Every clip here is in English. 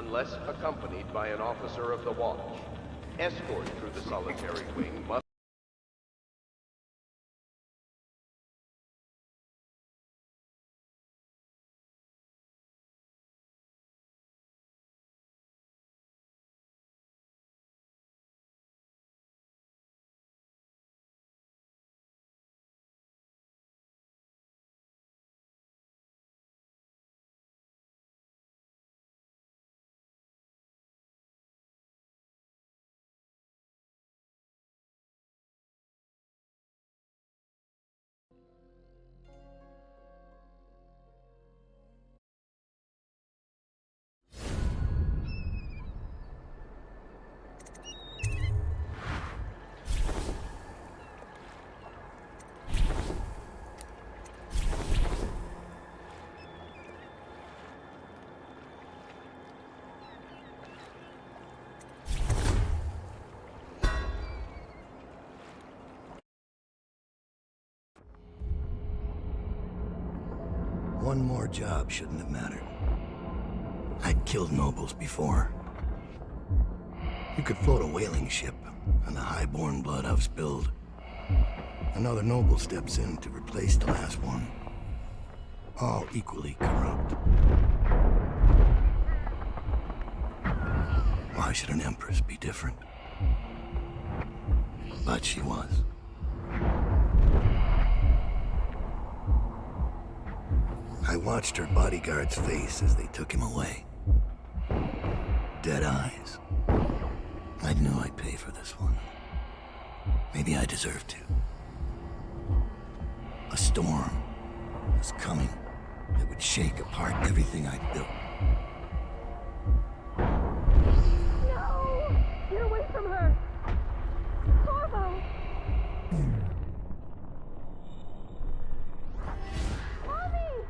unless accompanied by an officer of the watch. Escort through the solitary wing must... One more job shouldn't have mattered. I'd killed nobles before. You could float a whaling ship, and the high-born blood I've spilled. Another noble steps in to replace the last one. All equally corrupt. Why should an empress be different? But she was. I watched her bodyguard's face as they took him away. Dead eyes. I knew I'd pay for this one. Maybe I deserved to. A storm was coming that would shake apart everything I'd built. No! Get away from her! Corvo! Mommy!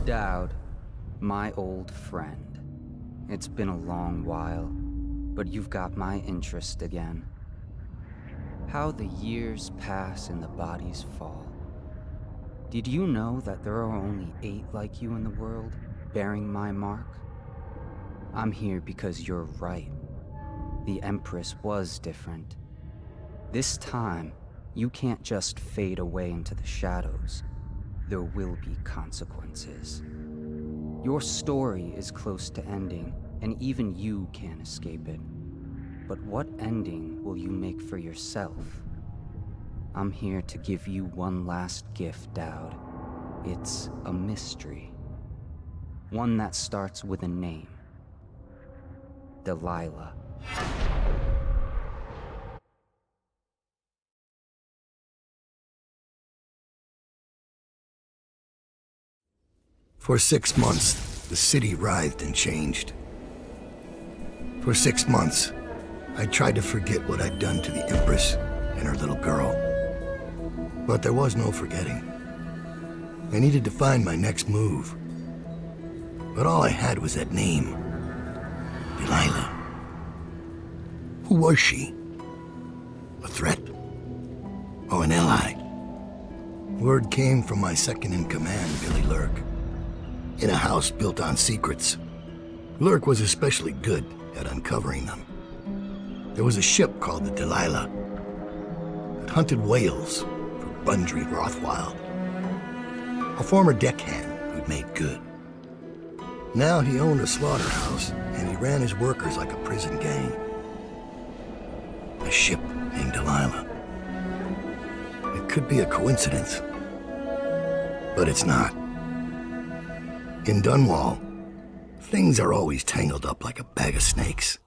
Dowd, my old friend. It's been a long while, but you've got my interest again. How the years pass and the bodies fall. Did you know that there are only 8 like you in the world, bearing my mark? I'm here because you're right. The Empress was different. This time, you can't just fade away into the shadows. There will be consequences. Your story is close to ending, and even you can't escape it. But what ending will you make for yourself? I'm here to give you one last gift, Dowd. It's a mystery. One that starts with a name. Delilah. For 6 months, the city writhed and changed. For 6 months, I tried to forget what I'd done to the Empress and her little girl. But there was no forgetting. I needed to find my next move. But all I had was that name. Delilah. Who was she? A threat? Or an ally? Word came from my second-in-command, Billy Lurk. In a house built on secrets. Lurk was especially good at uncovering them. There was a ship called the Delilah that hunted whales for Bundry Rothwild, a former deckhand who'd made good. Now he owned a slaughterhouse, and he ran his workers like a prison gang. A ship named Delilah. It could be a coincidence, But it's not. In Dunwall, things are always tangled up like a bag of snakes.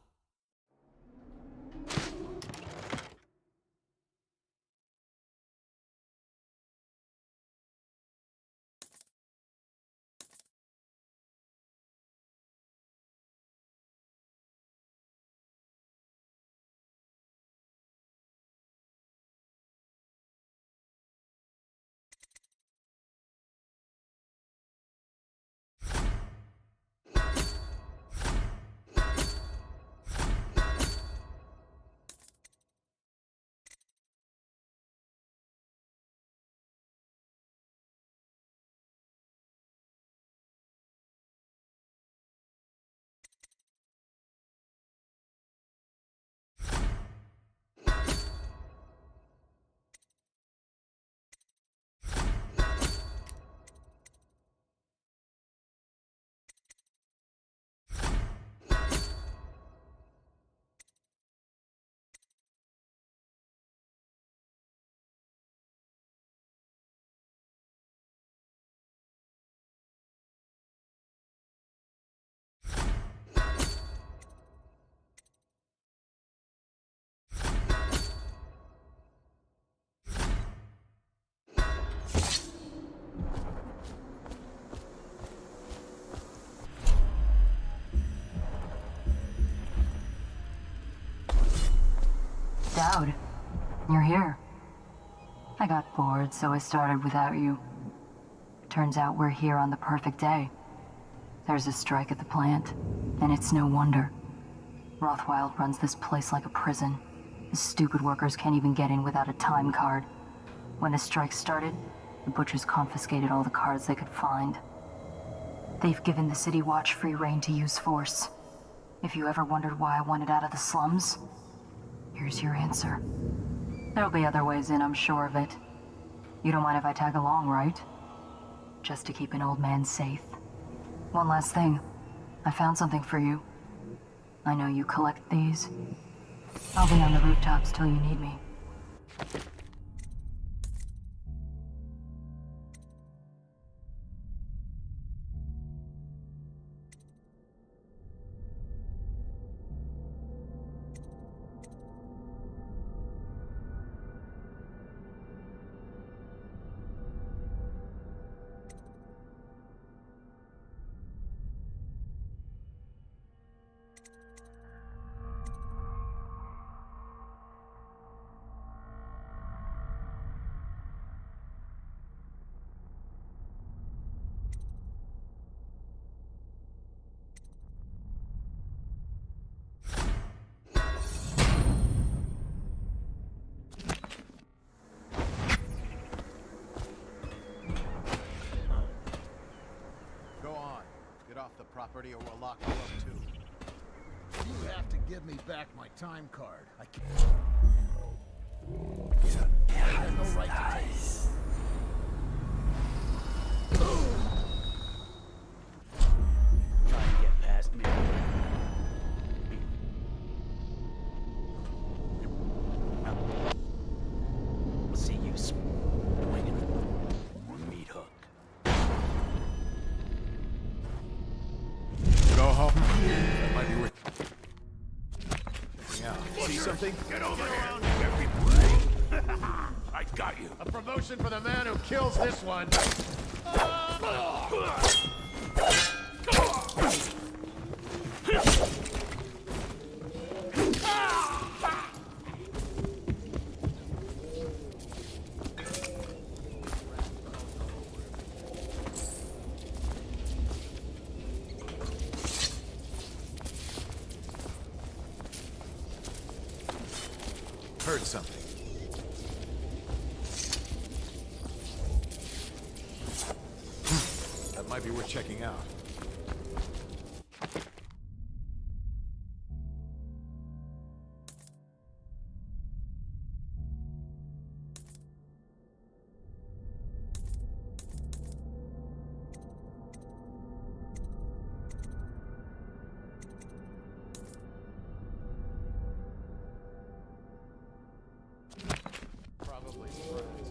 Dowd, you're here. I got bored, so I started without you. Turns out we're here on the perfect day. There's a strike at the plant, and it's no wonder. Rothwild runs this place like a prison. The stupid workers can't even get in without a time card. When the strike started, the butchers confiscated all the cards they could find. They've given the City Watch free rein to use force. If you ever wondered why I wanted out of the slums, here's your answer. There'll be other ways in, I'm sure of it. You don't mind if I tag along, right? Just to keep an old man safe. One last thing. I found something for you. I know you collect these. I'll be on the rooftops till you need me. Property or we'll lock you up too. You have to give me back my time card. I can't. I have no right to take it. Try and get past me. We'll see you swinging. Meat hook. Go home. That might be worth. Yeah. See something? Get over here. I got you. A promotion for the man who kills this one. Heard something. That might be worth checking out. Probably friends.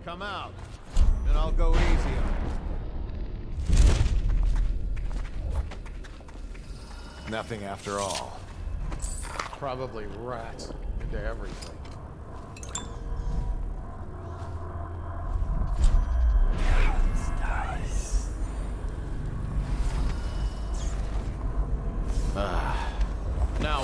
Come out, and I'll go easy on you. Nothing after all. Probably rats into everything. Now.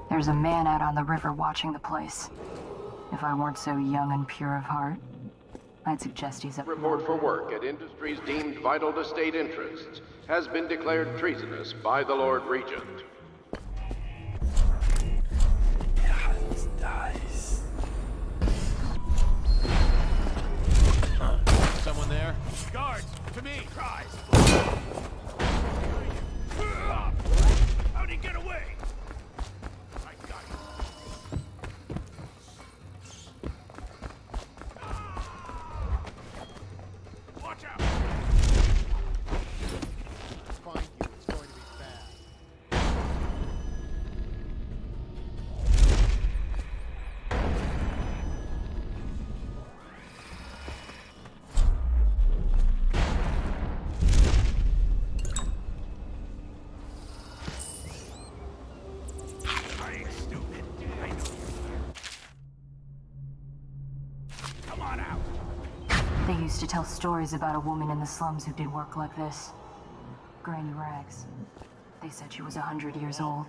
There's a man out on the river watching the place. If I weren't so young and pure of heart, I'd suggest he's up. Report for work at industries deemed vital to state interests has been declared treasonous by the Lord Regent. Someone there? Guards! To me! Rise! How'd he get away? I got you. Watch out! Find you. It's going to be bad. I ain't stupid. I know you. Come on out. They used to tell stories about a woman in the slums who did work like this. Granny Rags. They said she was 100 years old.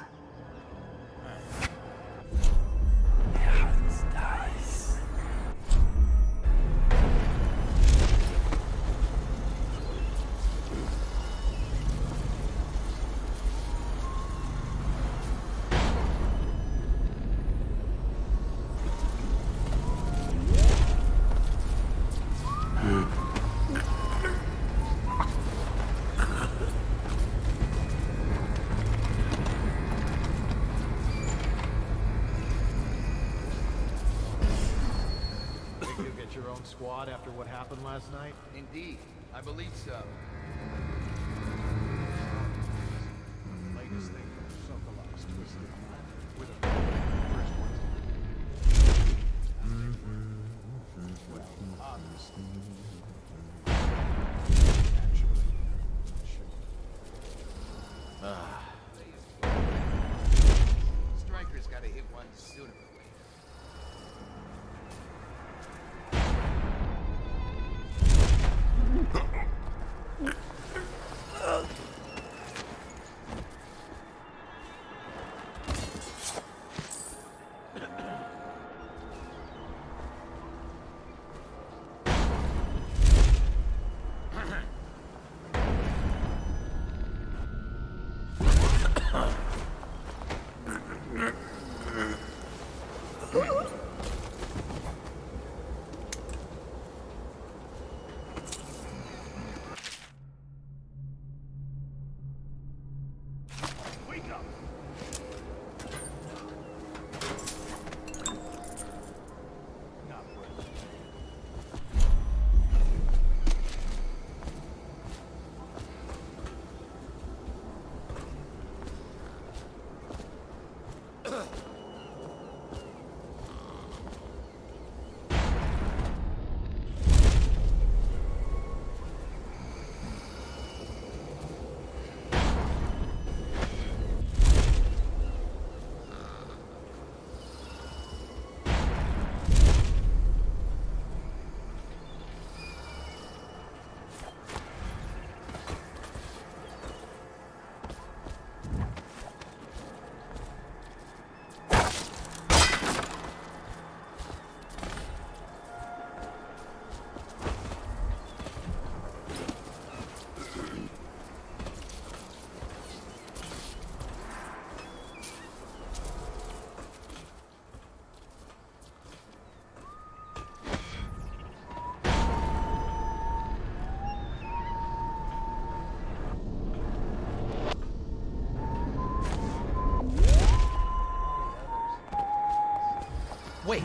Think you'll get your own squad after what happened last night? Indeed, I believe so. Latest thing from Sokolok's twisted. With a first one. Well, obviously. Actually, Striker's gotta hit one sooner or later. wake up! Not worth it. Wait!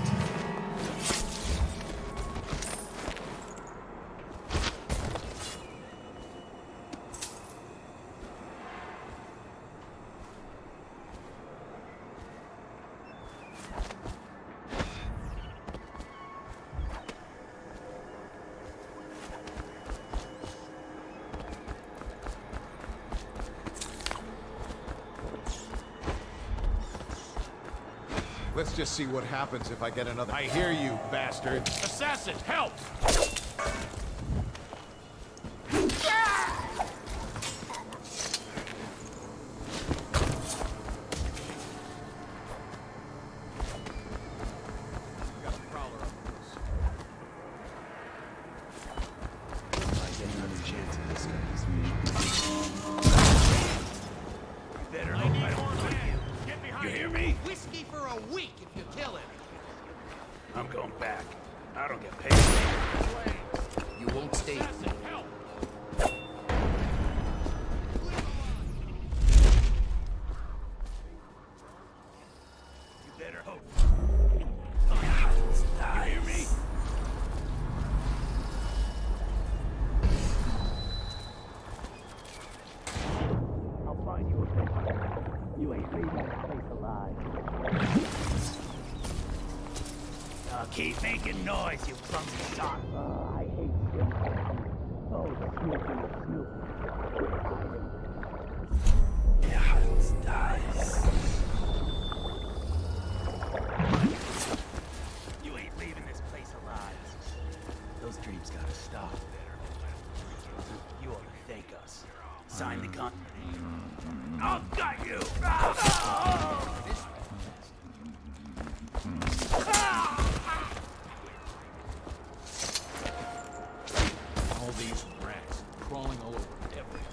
Let's just see what happens if I get another. I hear you, bastard. Assassin, help! Got a prowler up close. I get another chance at this guy. Better hope I don't find you. Get behind you hear me? Whiskey for a week if you kill him! I'm going back. I don't get paid. You won't stay. Assassin, help! You better hope. You hear me? I'll find you a place. You ain't leaving this place alive. Keep making noise, you clumsy son. I hate you. Oh, the snoopy. You ain't leaving this place alive. Those dreams gotta stop. You ought to thank us. Sign the con. I've got you! All these rats crawling all over everything.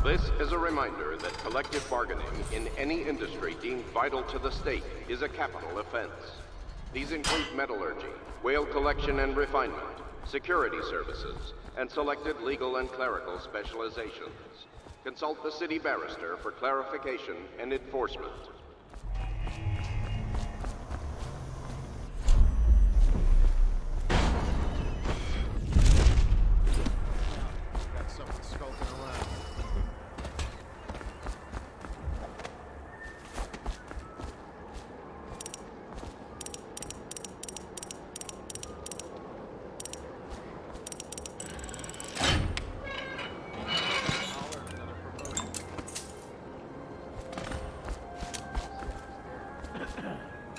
This is a reminder that collective bargaining in any industry deemed vital to the state is a capital offense. These include metallurgy, whale collection and refinement, security services, and selected legal and clerical specializations. Consult the city barrister for clarification and enforcement. Got something skulking around.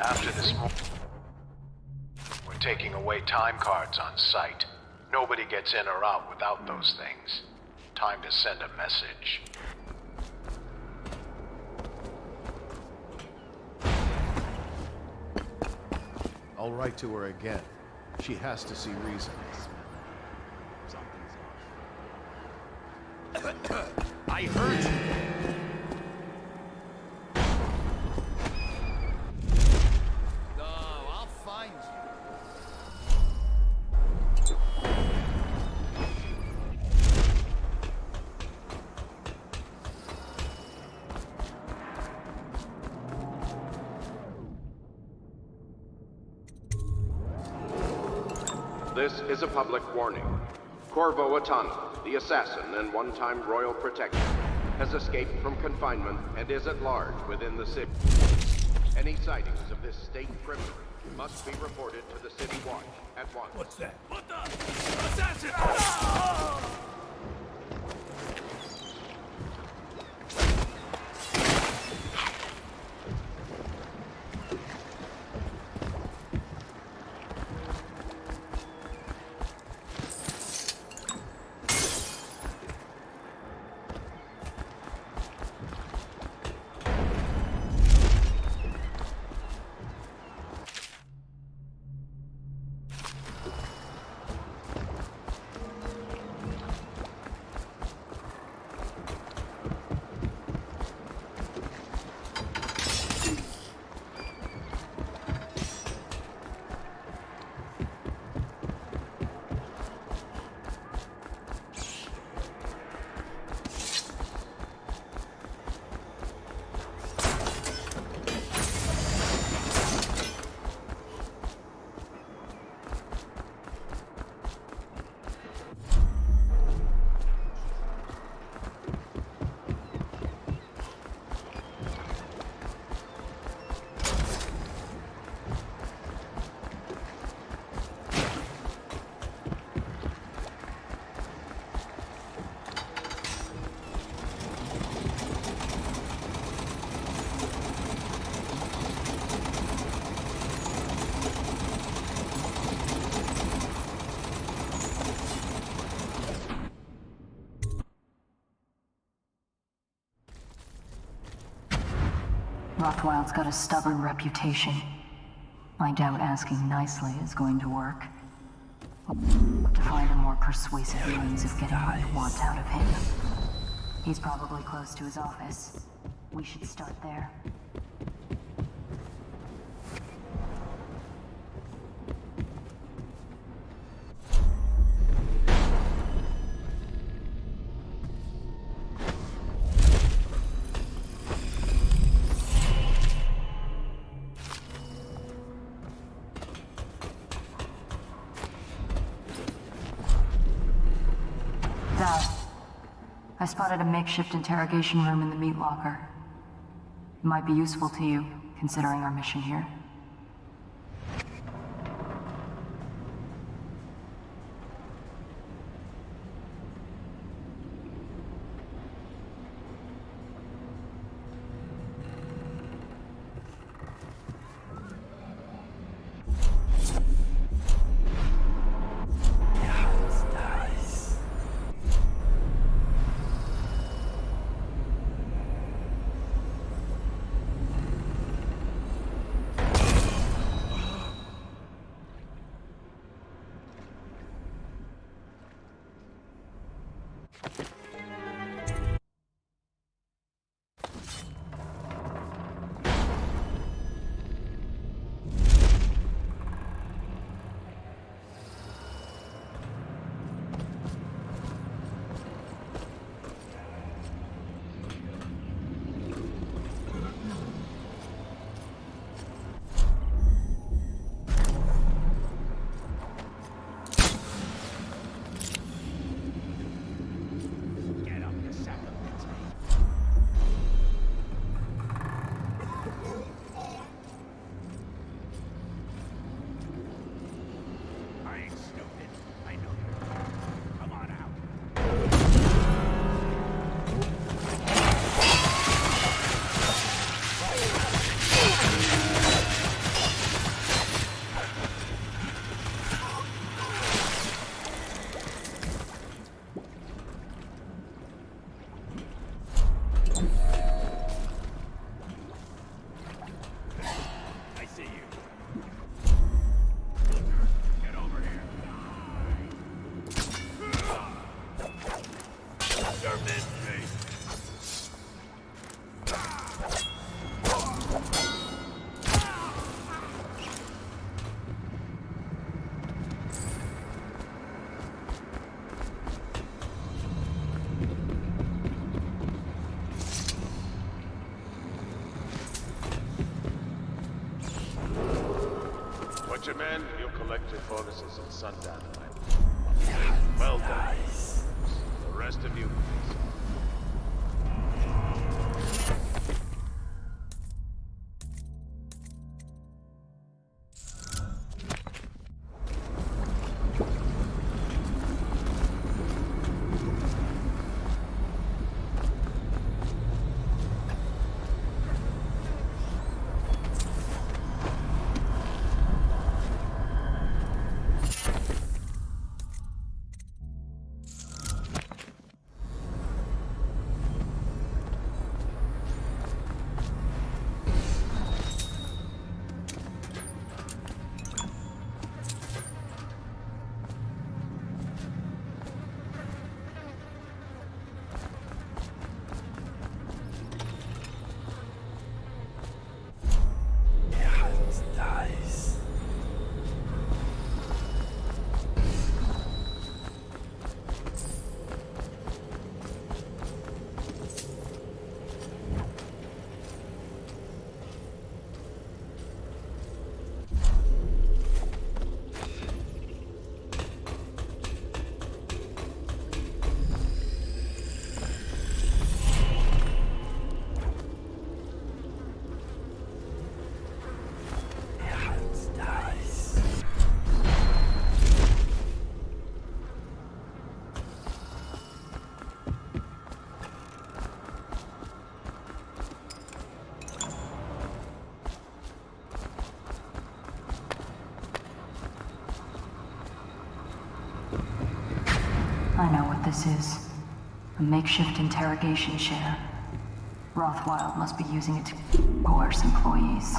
After this, we're taking away time cards on site. Nobody gets in or out without those things. Time to send a message. I'll write to her again. She has to see reason. I heard you. No, I'll find you. This is a public warning. Corvo Atano, the assassin and one-time royal protector, has escaped from confinement and is at large within the city. Any sightings of this state criminal must be reported to the city watch at once. What's that? What the? Assassin! Ah! Rothwild's got a stubborn reputation. I doubt asking nicely is going to work. To find a more persuasive means of getting what you want out of him. He's probably close to his office. We should start there. I spotted a makeshift interrogation room in the meat locker. It might be useful to you, considering our mission here. Butcher man, you collected bonuses at sundown. Well done. The rest of you, please. I know what this is. A makeshift interrogation chair. Rothwild must be using it to coerce employees.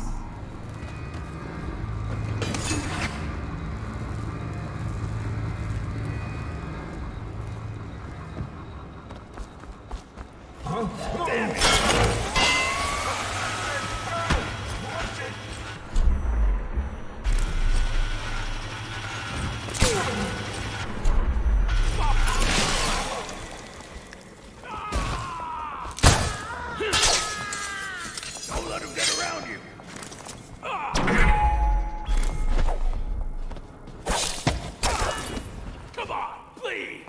Don't let him get around you. Come on, please.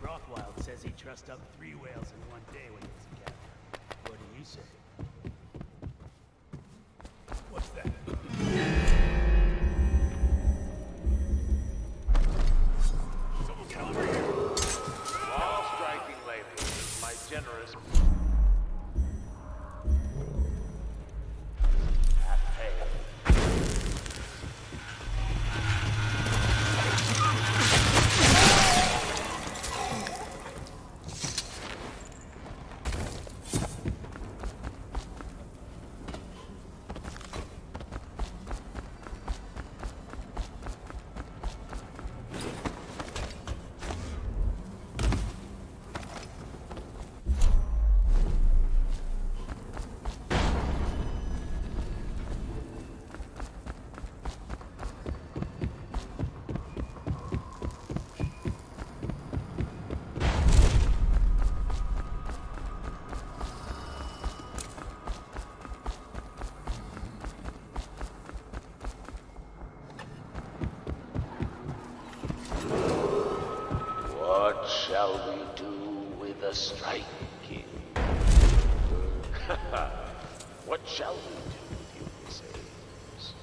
Rothwild says he trussed up 3 whales in one day when he was a captain. What do you say? What's that? Someone get over here! All striking labor is my generous half pay. What shall we do with the strike, King? What shall we do with you, Ulysses?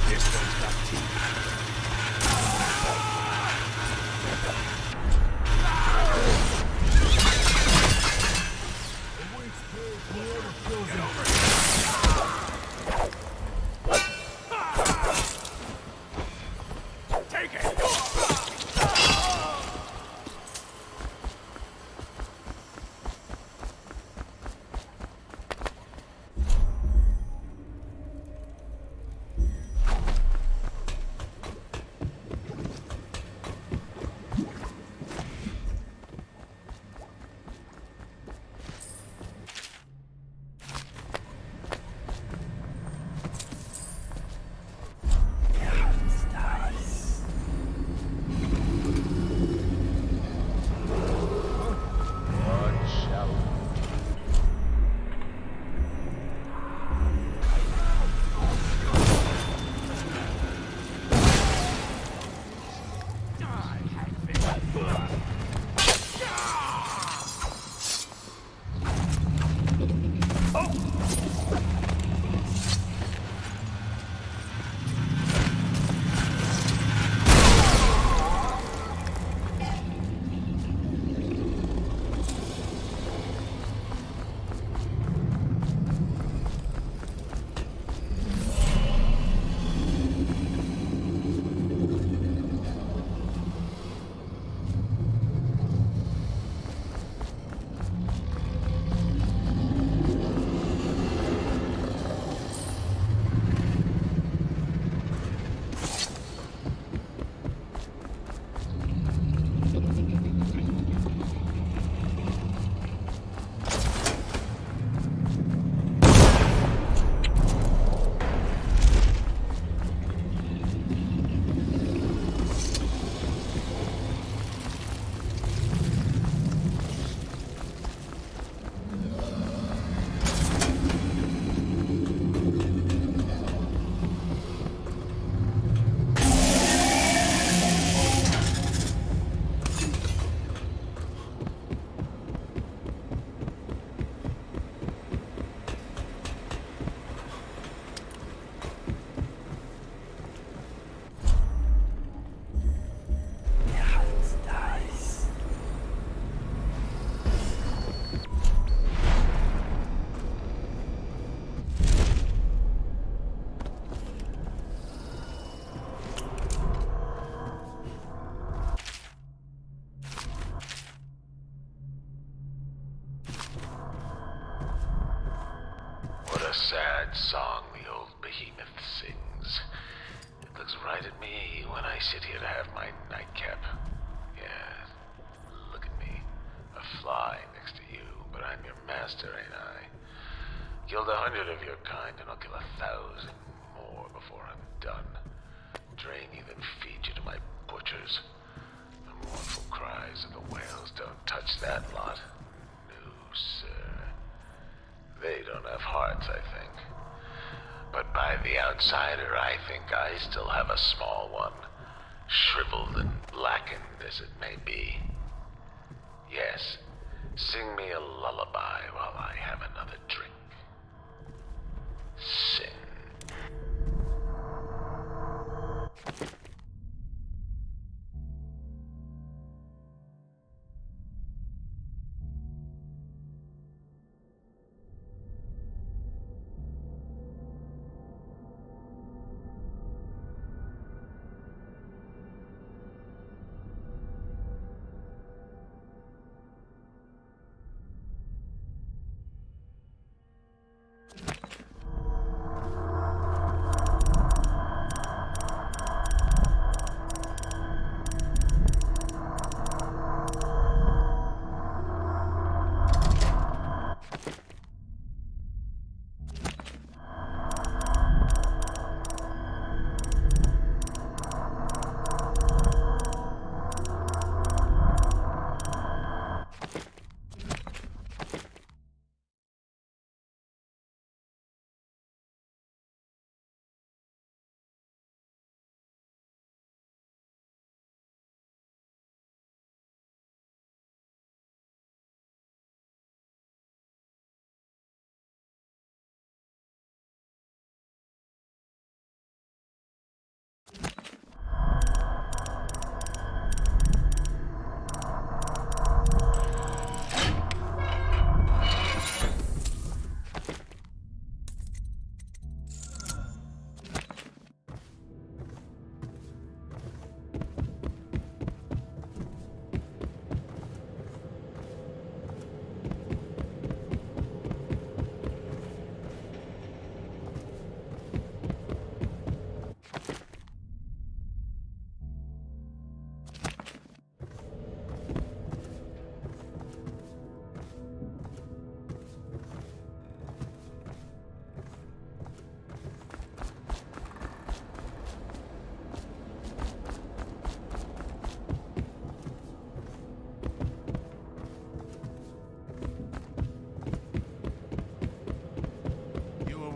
This one's got teeth. that song the old behemoth sings. It looks right at me when I sit here to have my nightcap. Yeah, look at me. A fly next to you, but I'm your master, ain't I? Killed 100 of your kind, and I'll kill 1,000 more before I'm done. Drain you, then feed you to my butchers. The mournful cries of the whales don't touch that lot. No, sir. They don't have hearts, I think. But by the outsider, I think I still have a small one. Shriveled and blackened as it may be. Yes, sing me a lullaby while I have another drink. Sing.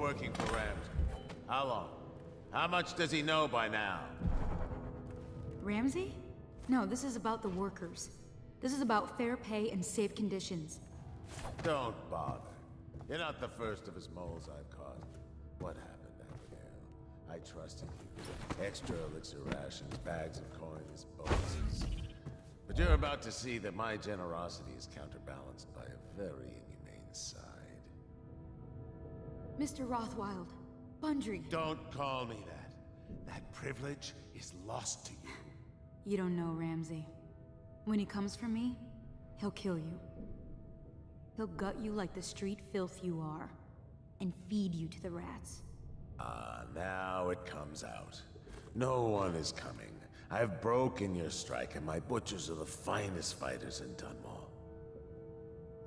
Working for Ramsey. How long? How much does he know by now? Ramsey? No, this is about the workers. This is about fair pay and safe conditions. Don't bother. You're not the first of his moles I've caught. What happened, Abigail? I trusted you. Extra elixir rations, bags of coins, bonuses. But you're about to see that my generosity is counterbalanced by a very inhumane side. Mr. Rothwild, Bundry. Don't call me that. That privilege is lost to you. You don't know Ramsey. When he comes for me, he'll kill you. He'll gut you like the street filth you are, and feed you to the rats. Now it comes out. No one is coming. I've broken your strike, and my butchers are the finest fighters in Dunwall.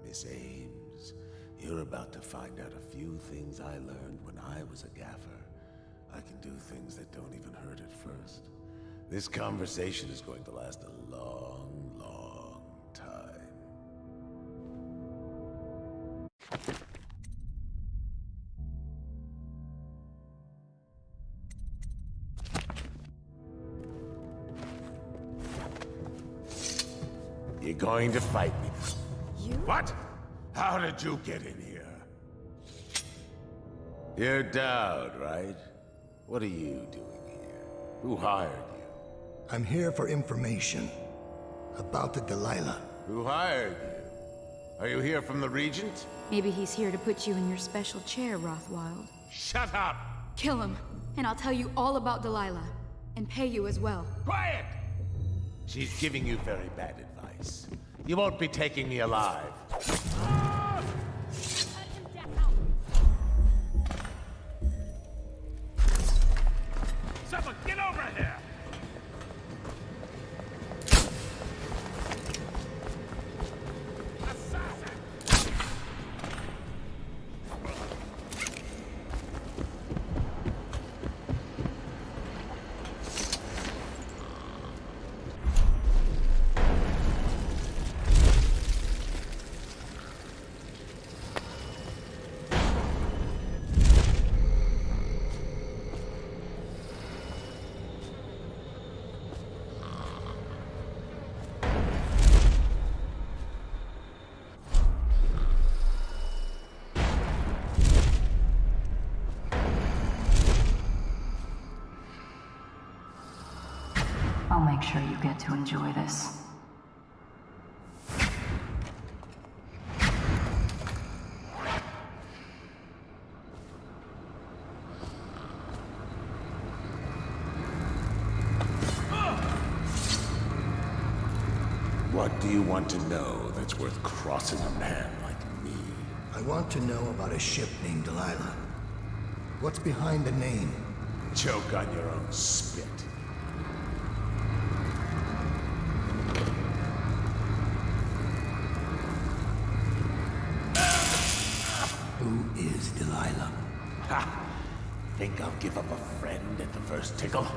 Miss Ames, you're about to find out a few things I learned when I was a gaffer. I can do things that don't even hurt at first. This conversation is going to last a long, long time. You're going to fight me. You? What? How did you get in here? You're Dowd, right? What are you doing here? Who hired you? I'm here for information about the Delilah. Who hired you? Are you here from the Regent? Maybe he's here to put you in your special chair, Rothwild. Shut up! Kill him, and I'll tell you all about Delilah. And pay you as well. Quiet! She's giving you very bad advice. You won't be taking me alive. make sure you get to enjoy this. What do you want to know that's worth crossing a man like me? I want to know about a ship named Delilah. What's behind the name? Choke on your own spit. Who is Delilah? Ha! Think I'll give up a friend at the first tickle?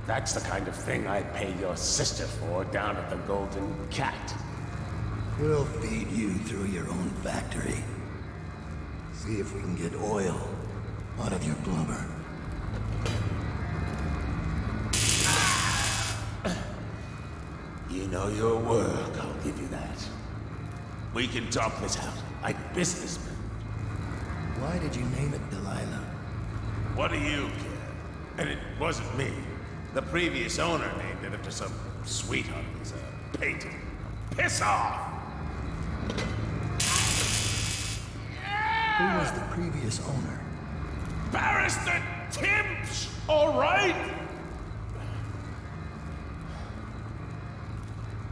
That's the kind of thing I'd pay your sister for down at the Golden Cat. We'll feed you through your own factory. See if we can get oil out of your blubber. You know your work, I'll give you that. We can talk this out, like businessmen. Why did you name it Delilah? What do you care? And it wasn't me. The previous owner named it after some sweetheart who's a painter. Piss off! Who was the previous owner? Barrister Timps, all right?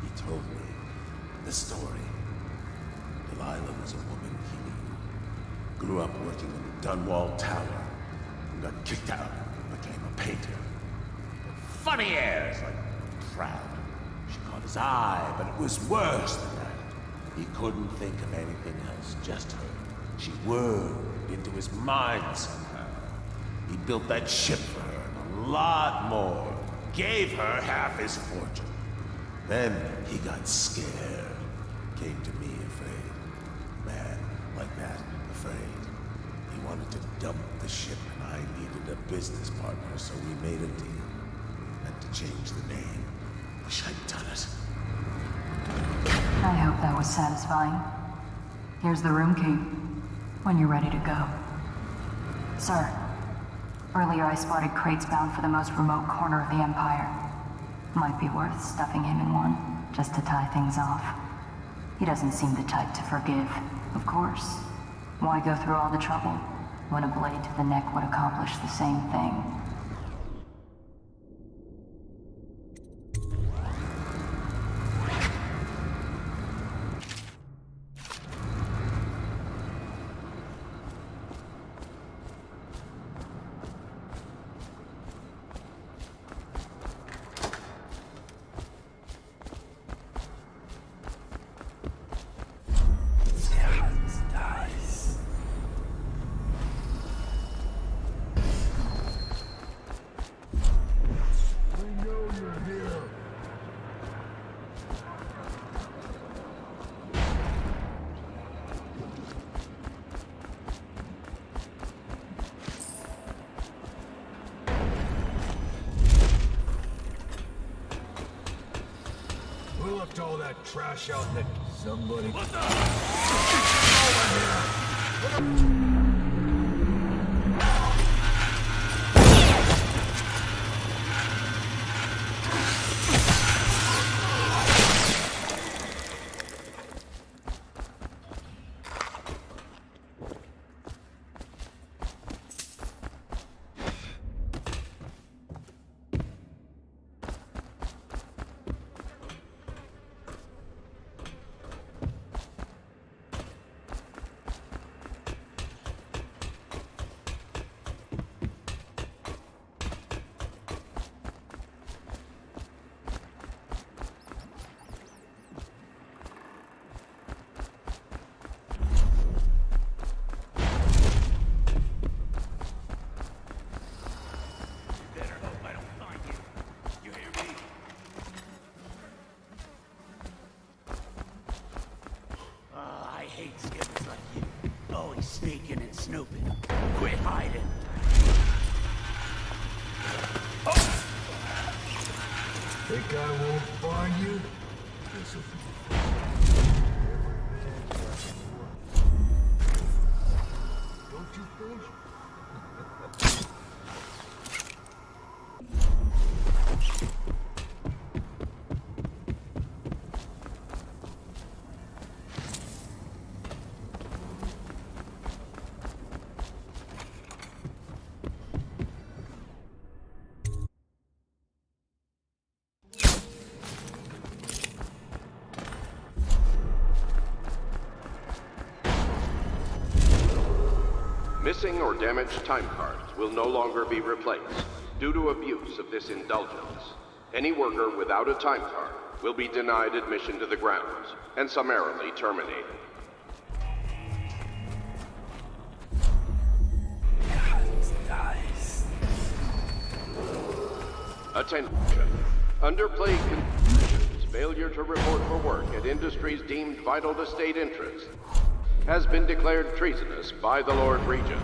He told me the story. Delilah was a woman he knew. Grew up working in the Dunwall Tower. And got kicked out and became a painter. Funny airs, like proud. She caught his eye, but it was worse than that. He couldn't think of anything else, just her. She wormed into his mind somehow. He built that ship for her, and a lot more. Gave her half his fortune. Then he got scared. Came to me afraid. Man like that, afraid. He wanted to dump the ship, and I needed a business partner, so we made a deal. Had to change the name. Wish I'd done it. I hope that was satisfying. Here's the room key. When you're ready to go. Sir, earlier I spotted crates bound for the most remote corner of the Empire. Might be worth stuffing him in one, just to tie things off. He doesn't seem the type to forgive, of course. Why go through all the trouble when a blade to the neck would accomplish the same thing? Who left all that trash out there? Somebody. What the? Sneaking and snooping. Quit hiding. Think I won't find you? This'll be. Don't you think? Missing or damaged time cards will no longer be replaced due to abuse of this indulgence. Any worker without a time card will be denied admission to the grounds and summarily terminated. Attention. Under plague conditions, failure to report for work at industries deemed vital to state interest has been declared treasonous by the Lord Regent.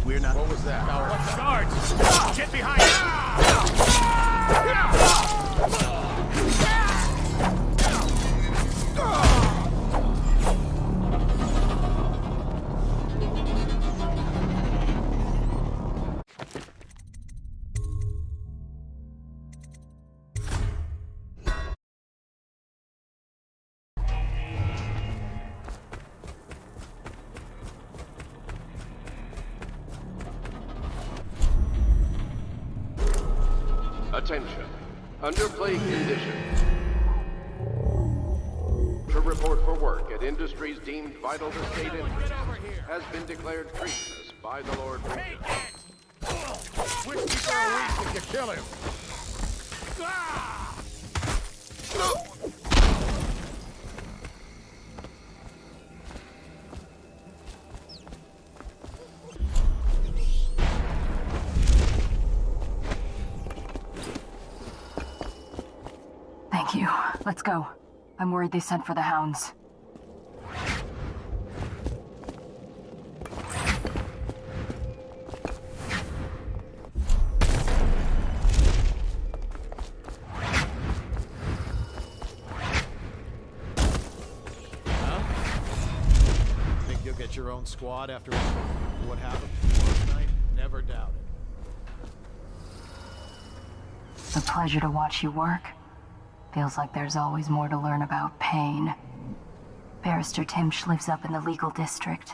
We're not. What was that? Guards! Get behind Attention. Under plague conditions, to report for work at industries deemed vital to state interest has been declared treasonous by the Lord Regent. Which people are weak if you kill him? Thank you. Let's go. I'm worried they sent for the hounds. Think you'll get your own squad after what happened last night? Never doubt it. It's a pleasure to watch you work. Feels like there's always more to learn about pain. Barrister Timsh lives up in the legal district.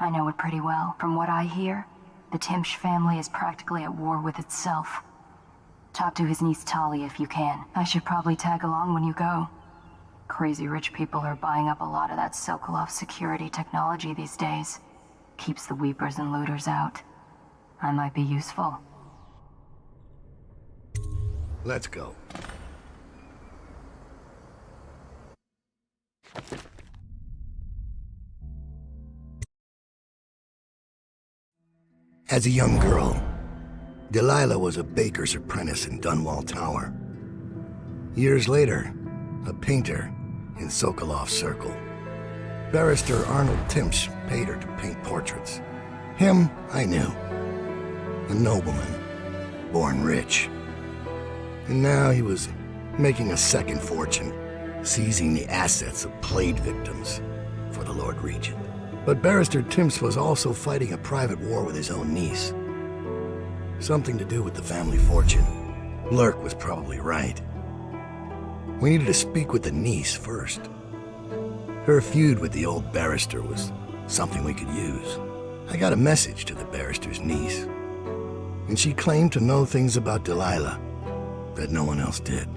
I know it pretty well. From what I hear, the Timsh family is practically at war with itself. Talk to his niece Talia if you can. I should probably tag along when you go. Crazy rich people are buying up a lot of that Sokolov security technology these days. Keeps the weepers and looters out. I might be useful. Let's go. As a young girl, Delilah was a baker's apprentice in Dunwall Tower. Years later, a painter in Sokolov Circle. Barrister Arnold Timsh paid her to paint portraits. Him, I knew. A nobleman, born rich. And now he was making a second fortune, seizing the assets of plague victims for the Lord Regent. But Barrister Timsh was also fighting a private war with his own niece. Something to do with the family fortune. Lurk was probably right. We needed to speak with the niece first. Her feud with the old barrister was something we could use. I got a message to the barrister's niece, and she claimed to know things about Delilah that no one else did.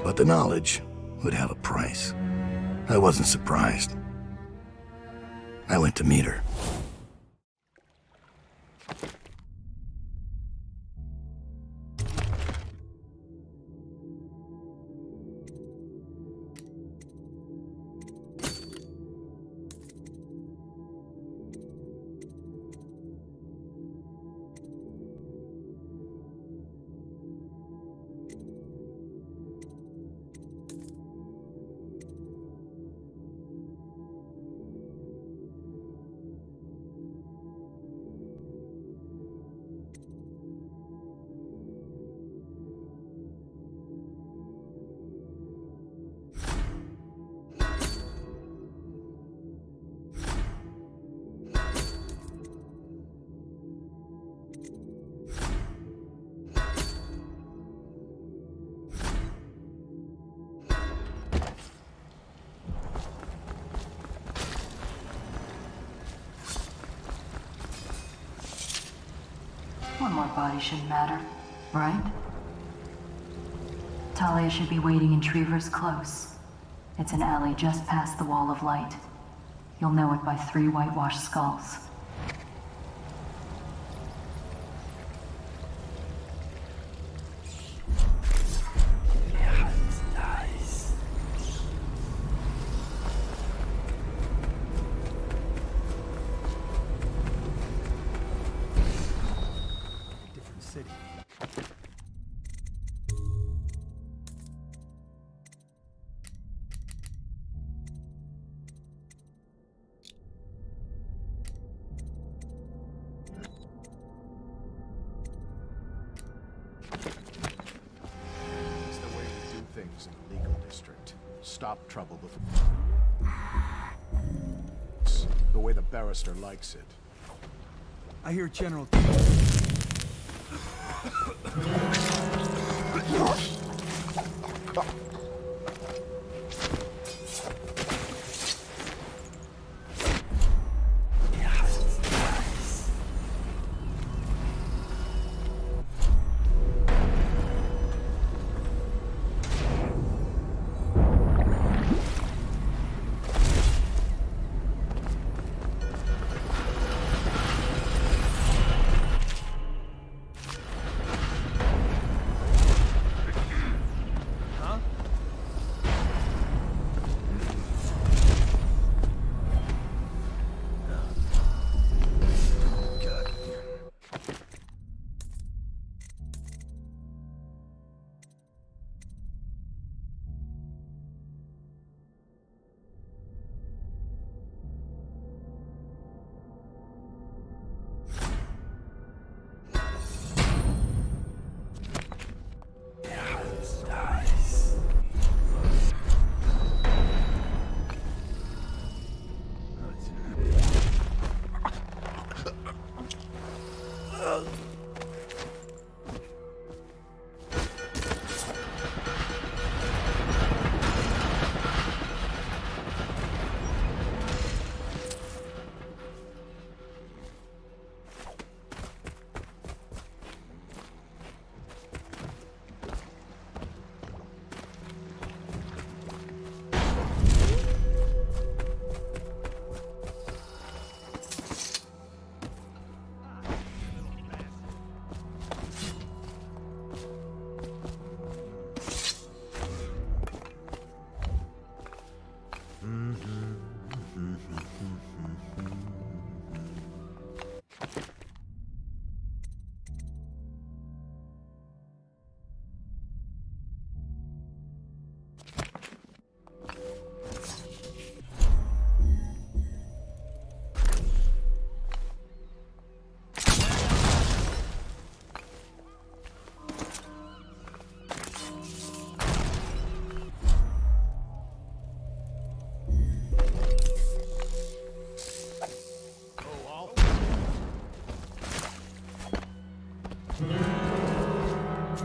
But the knowledge would have a price. I wasn't surprised. I went to meet her. more bodies shouldn't matter, right? Talia should be waiting in Trevor's Close. It's an alley just past the Wall of Light. You'll know it by 3 whitewashed skulls. Different city. It's the way we do things in the legal district. Stop trouble before. It's the way the barrister likes it. I hear General.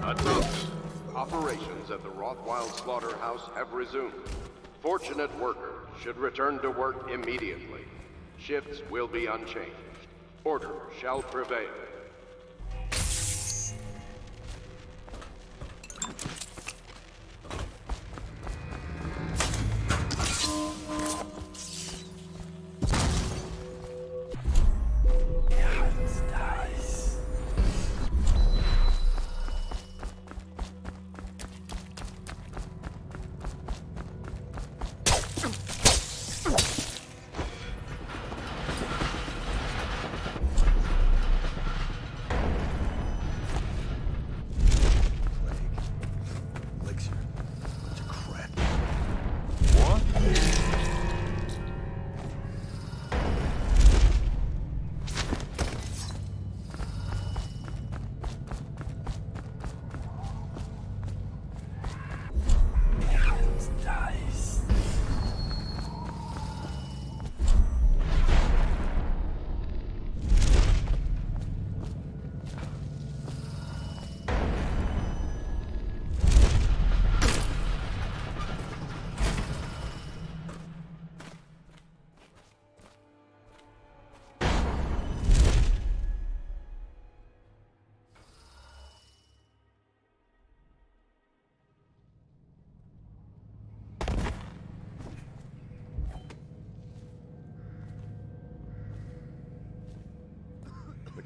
Adults, operations at the Rothwild slaughterhouse have resumed. Fortunate workers should return to work immediately. Shifts will be unchanged. Order shall prevail.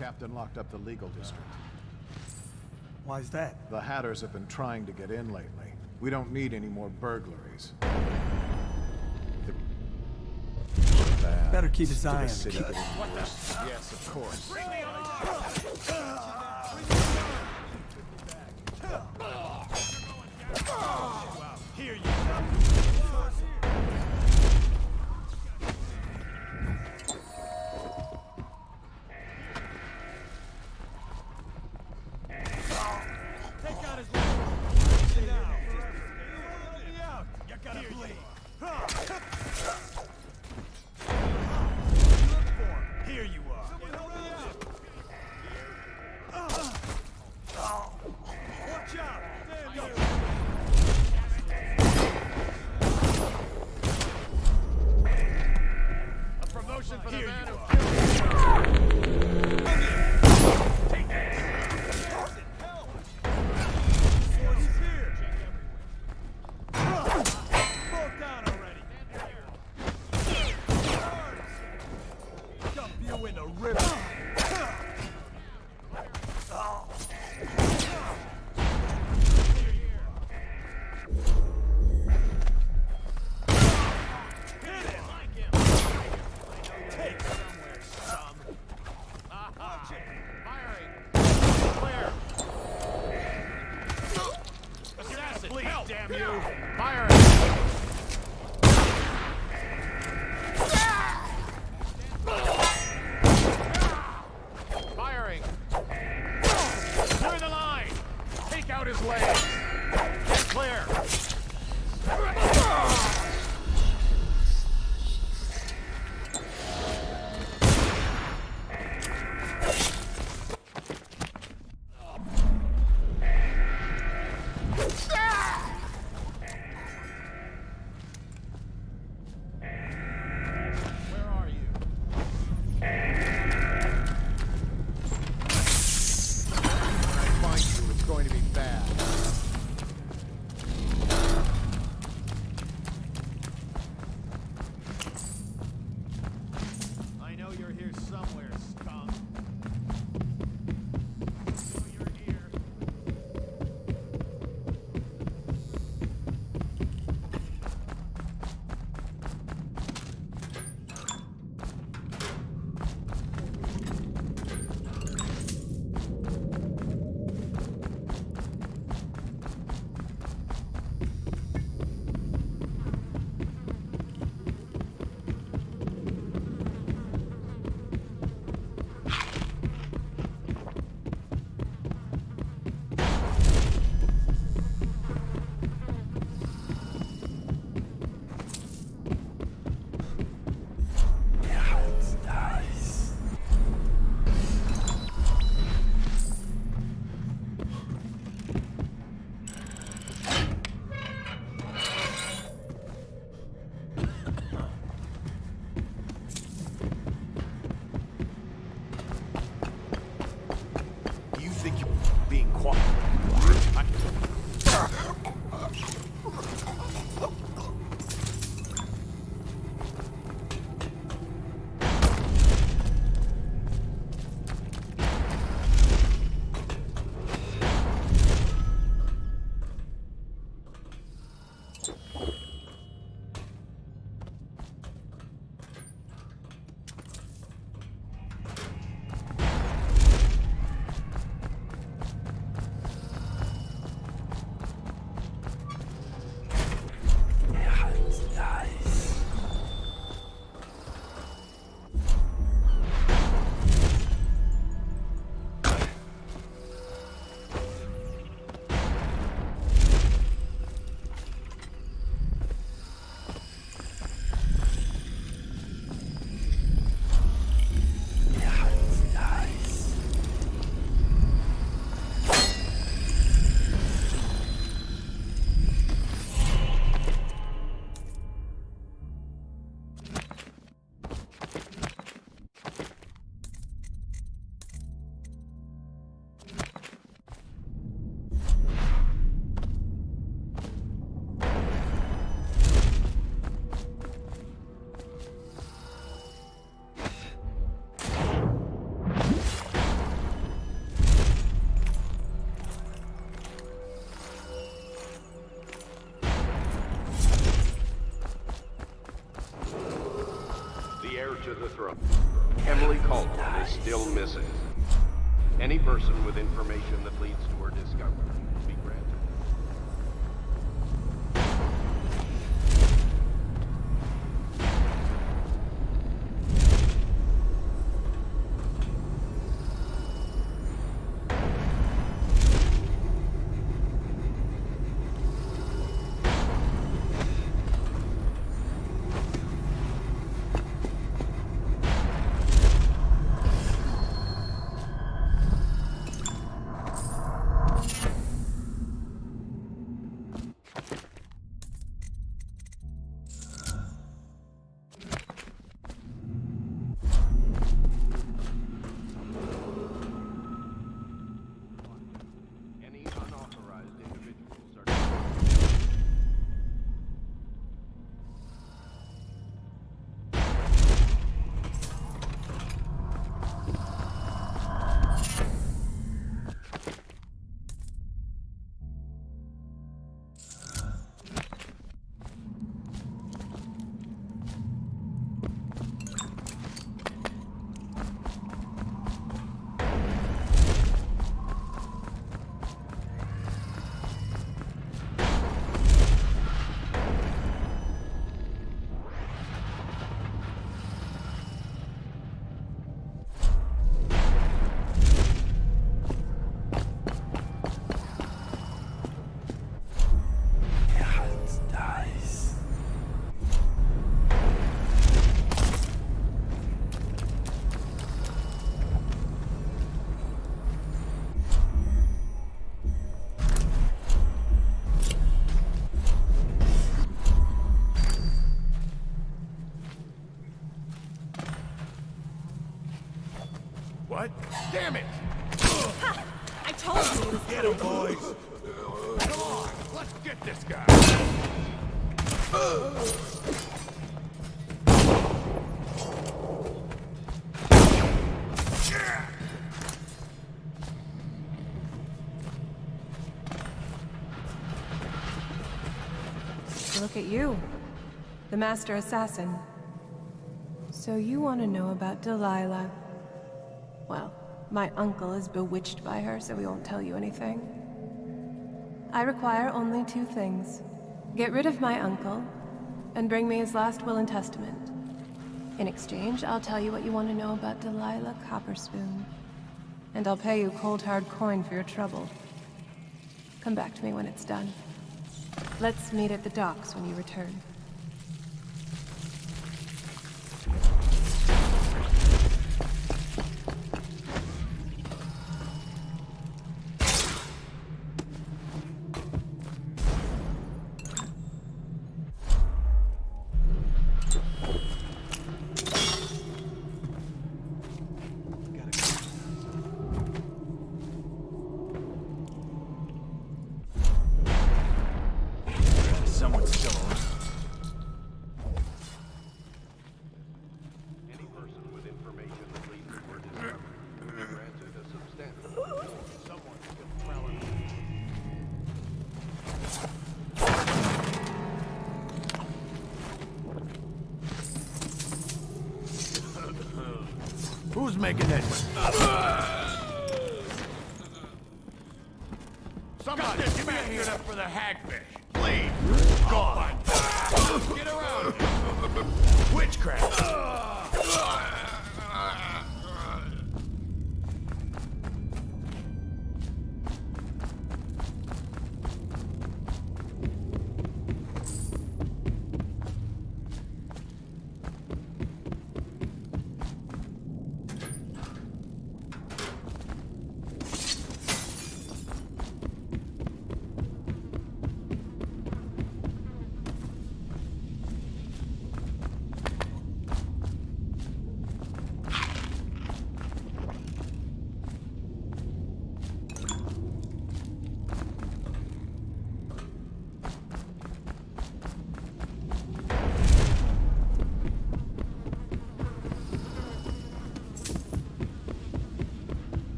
captain locked up the legal district. Why's that? The Hatters have been trying to get in lately. We don't need any more burglaries. Better keep his eye on the city. kid. Yes, of course. Here you take out his leg. Sit down. Let me out. You gotta bleed. Look for him. Here you are. Someone help me out. Watch out. There you go. A promotion for the man who killed you. Take this. Help! He's here. Both down already. Dump you in the river. Damn you! Fire it! Firing! Clear the line! Take out his legs! Get clear! the throne. Emily Caldwell is still missing. Any person with information that leads to her discovery will be granted. Any unauthorized individuals are... What? Damn it! Ha! I told you! Get him, boys! Come on, let's get this guy! Look at you. The Master Assassin. So you want to know about Delilah. Well, my uncle is bewitched by her, so we won't tell you anything. I require only 2 things. Get rid of my uncle, and bring me his last will and testament. In exchange, I'll tell you what you want to know about Delilah Copperspoon. And I'll pay you cold hard coin for your trouble. Come back to me when it's done. Let's meet at the docks when you return. Someone's still on. Any person with information that leads to her discovery will be granted a substantial reward. Someone's been quelling. Who's making this? Somebody, give me a hand up for the hagfish. Please. Gone. Get around. Witchcraft.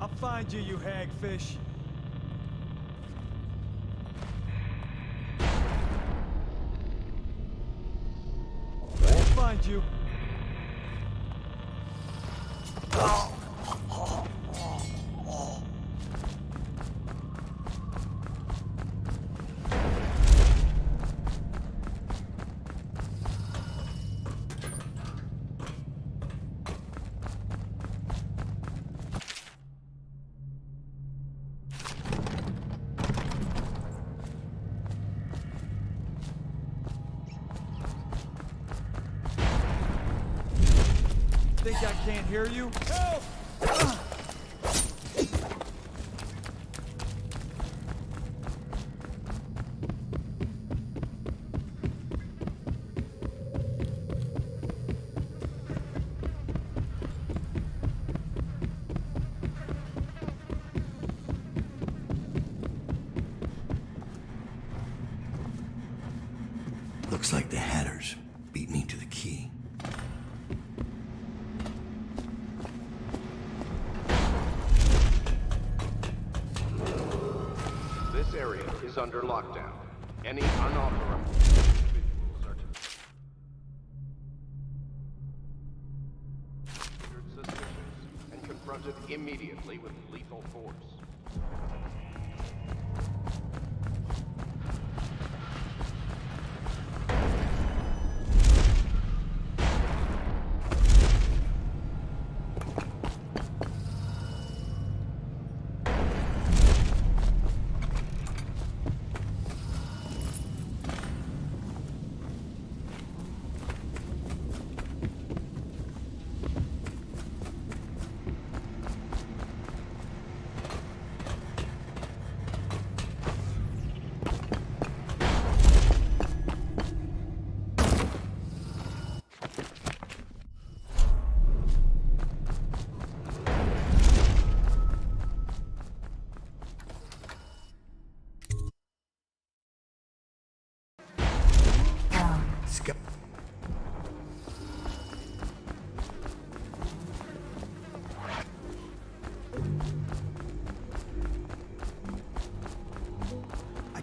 I'll find you, you hagfish. I'll find you. Think I can't hear you? Help! Looks like the Hatters beat me to the key. This area is under lockdown. Any unauthorized individuals are considered suspicious and confronted immediately with lethal force.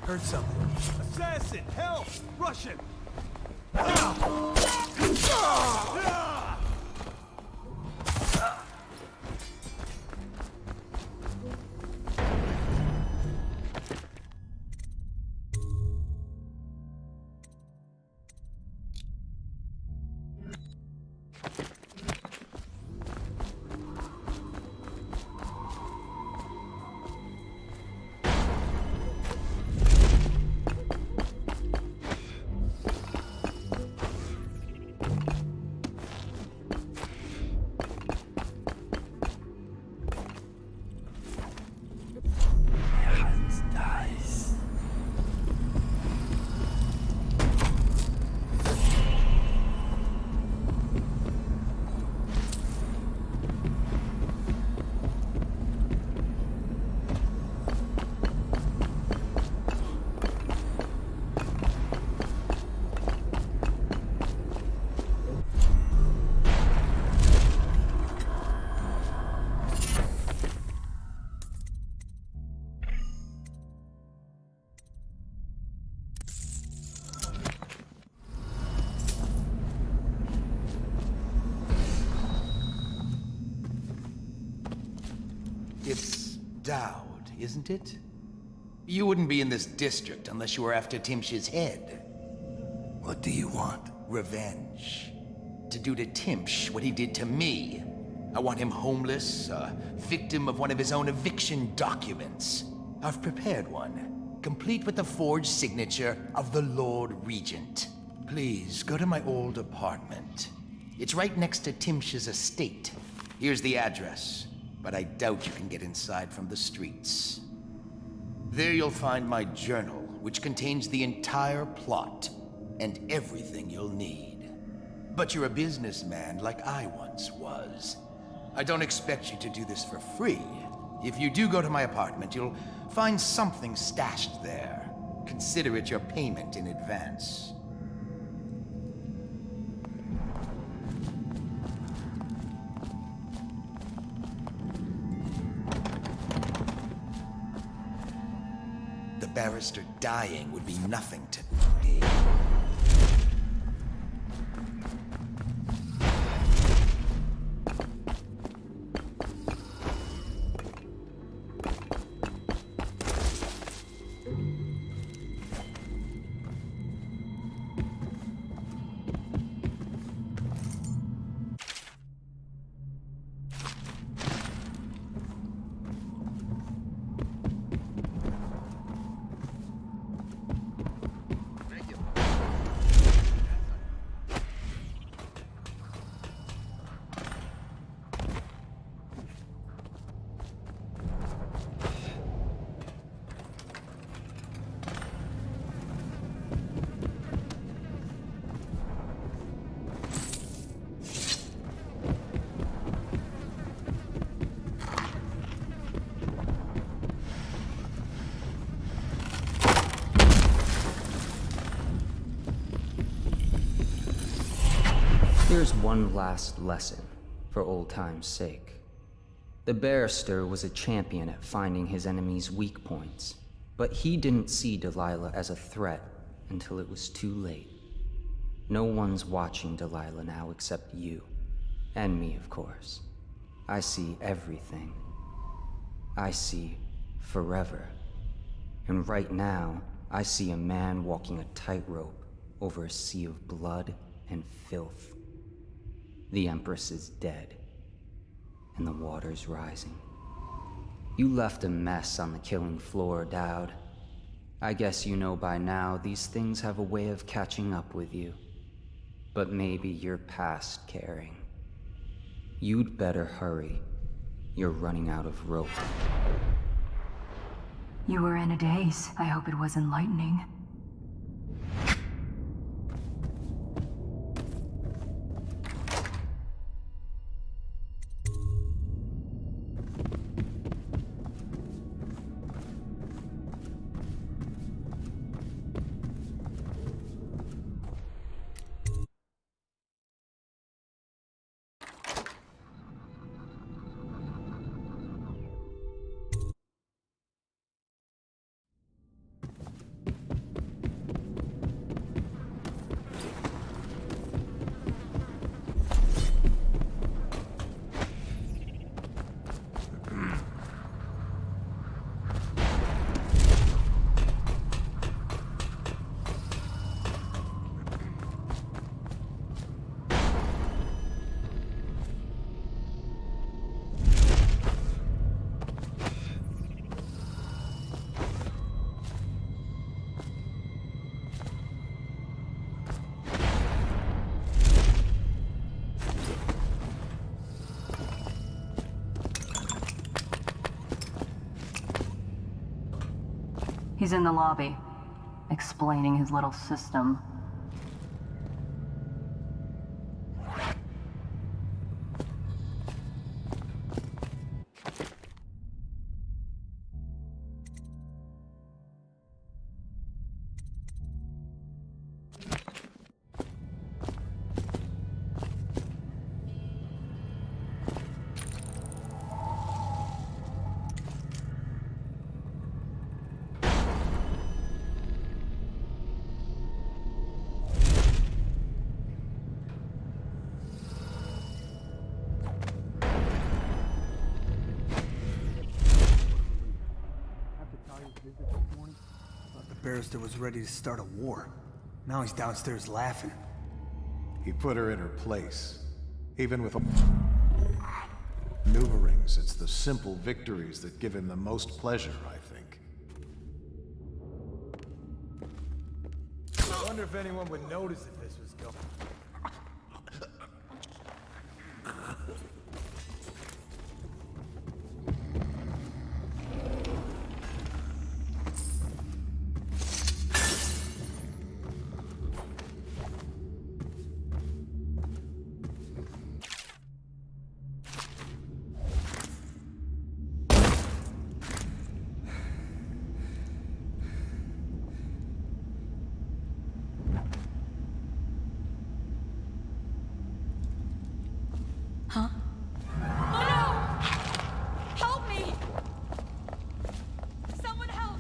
Heard something. Assassin! Help! Russian! It's Dowd, isn't it? You wouldn't be in this district unless you were after Timsh's head. What do you want? Revenge. To do to Timsh what he did to me. I want him homeless, a victim of one of his own eviction documents. I've prepared one, complete with the forged signature of the Lord Regent. Please, go to my old apartment. It's right next to Timsh's estate. Here's the address, but I doubt you can get inside from the streets. There you'll find my journal, which contains the entire plot and everything you'll need. But you're a businessman like I once was. I don't expect you to do this for free. If you do go to my apartment, you'll find something stashed there. Consider it your payment in advance. barrister dying would be nothing to me. Here's one last lesson, for old time's sake. The barrister was a champion at finding his enemies' weak points, but he didn't see Delilah as a threat until it was too late. No one's watching Delilah now except you. And me, of course. I see everything. I see forever. And right now, I see a man walking a tightrope over a sea of blood and filth. The Empress is dead, and the water's rising. You left a mess on the killing floor, Dowd. I guess you know by now these things have a way of catching up with you. But maybe you're past caring. You'd better hurry. You're running out of rope. You were in a daze. I hope it was enlightening. He's in the lobby, explaining his little system. The barrister was ready to start a war. Now he's downstairs laughing. He put her in her place. Even with maneuverings, it's the simple victories that give him the most pleasure, I think. I wonder if anyone would notice if this was going. Huh? Oh no! Help me! Someone help!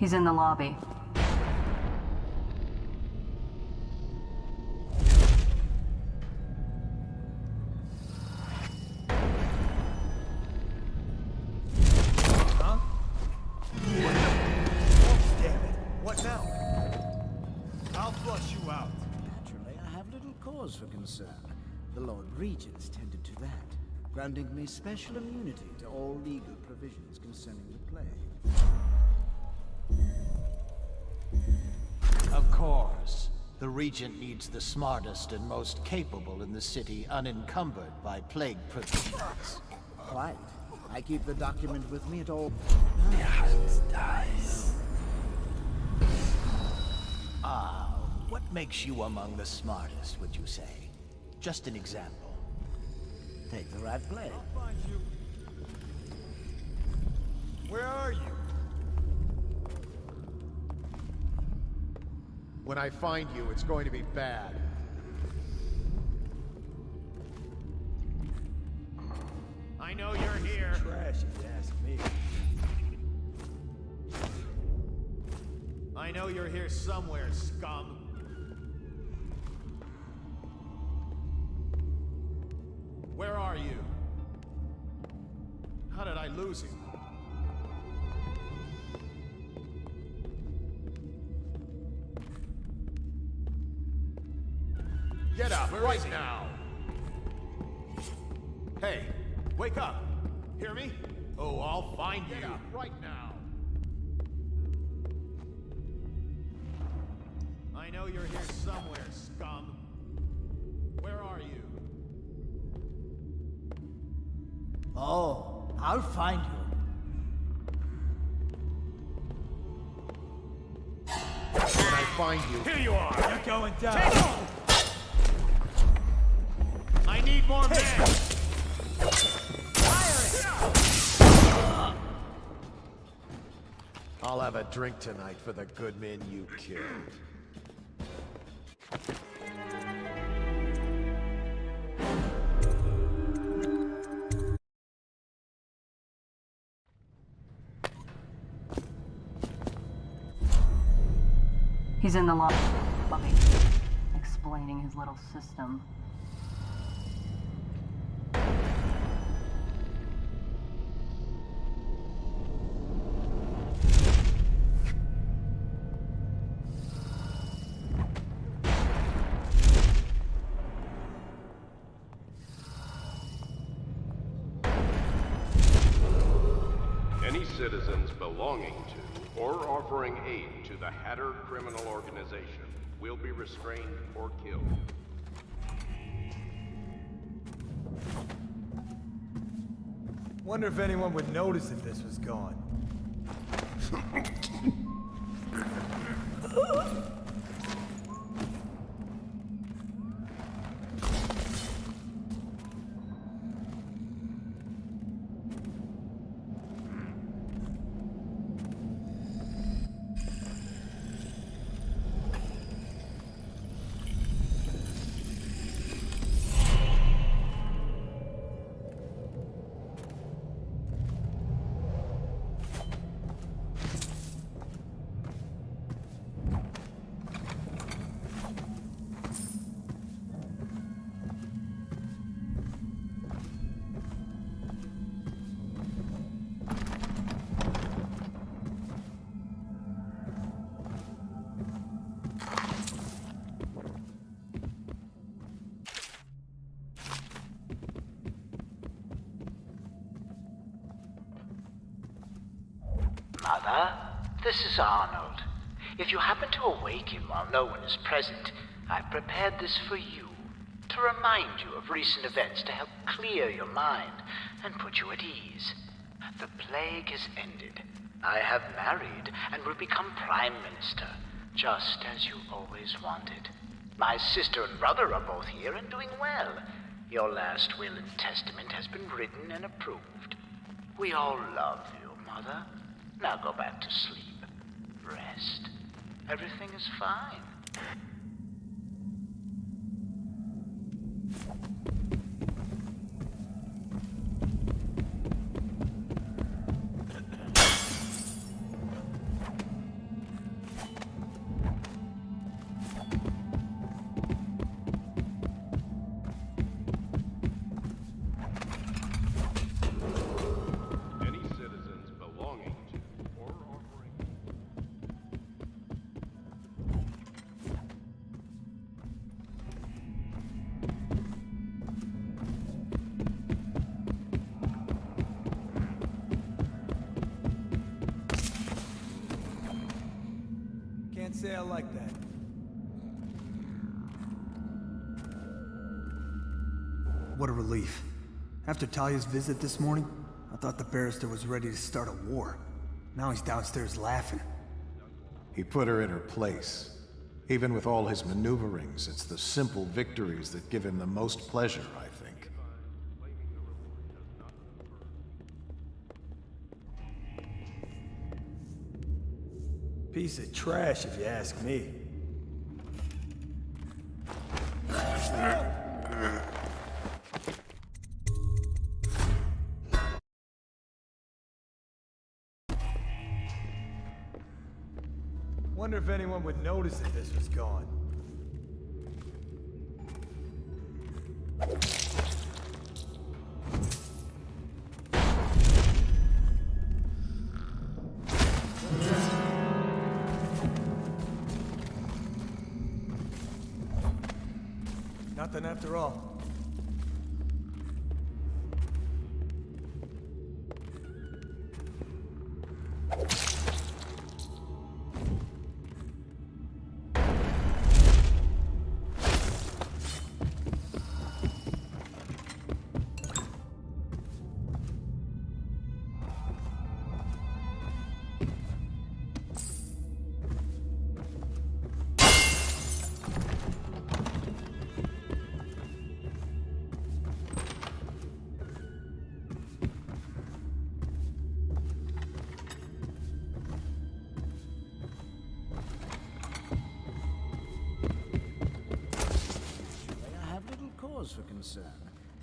He's in the lobby. Huh? Oh, damn it. What now? I'll flush you out. Naturally, I have little cause for concern. The Lord Regents tended to that, granting me special immunity to all legal provisions concerning the plague. Of course. The Regent needs the smartest and most capable in the city, unencumbered by plague provisions. Quite. I keep the document with me at all. Ah, what makes you among the smartest, would you say? Just an example. Take the rat plague. I'll find you. Where are you? When I find you, it's going to be bad. I know you're here. Trash, if you ask me. I know you're here somewhere, scum. Where are you? How did I lose you? Get up, right now! Hey, wake up! Hear me? Oh, I'll find you. Get up, right now! I know you're here somewhere, scum. Where are you? Oh, I'll find you. When I find you... Here you are! You're going down! I need more men! I'll have a drink tonight for the good men you killed. He's in the lobby, explaining his little system. Any citizens belonging to or offering aid to the Hatter criminal organization will be restrained or killed. Wonder if anyone would notice if this was gone. Mother, this is Arnold. If you happen to awaken while no one is present, I've prepared this for you, to remind you of recent events to help clear your mind and put you at ease. The plague has ended. I have married and will become Prime Minister, just as you always wanted. My sister and brother are both here and doing well. Your last will and testament has been written and approved. We all love you, Mother. Now go back to sleep. Rest. Everything is fine. say I like that. What a relief. After Talia's visit this morning, I thought the barrister was ready to start a war. Now he's downstairs laughing. He put her in her place. Even with all his maneuverings, it's the simple victories that give him the most pleasure, I think. Piece of trash, if you ask me. Wonder if anyone would notice if this was gone. Nothing after all. For concern.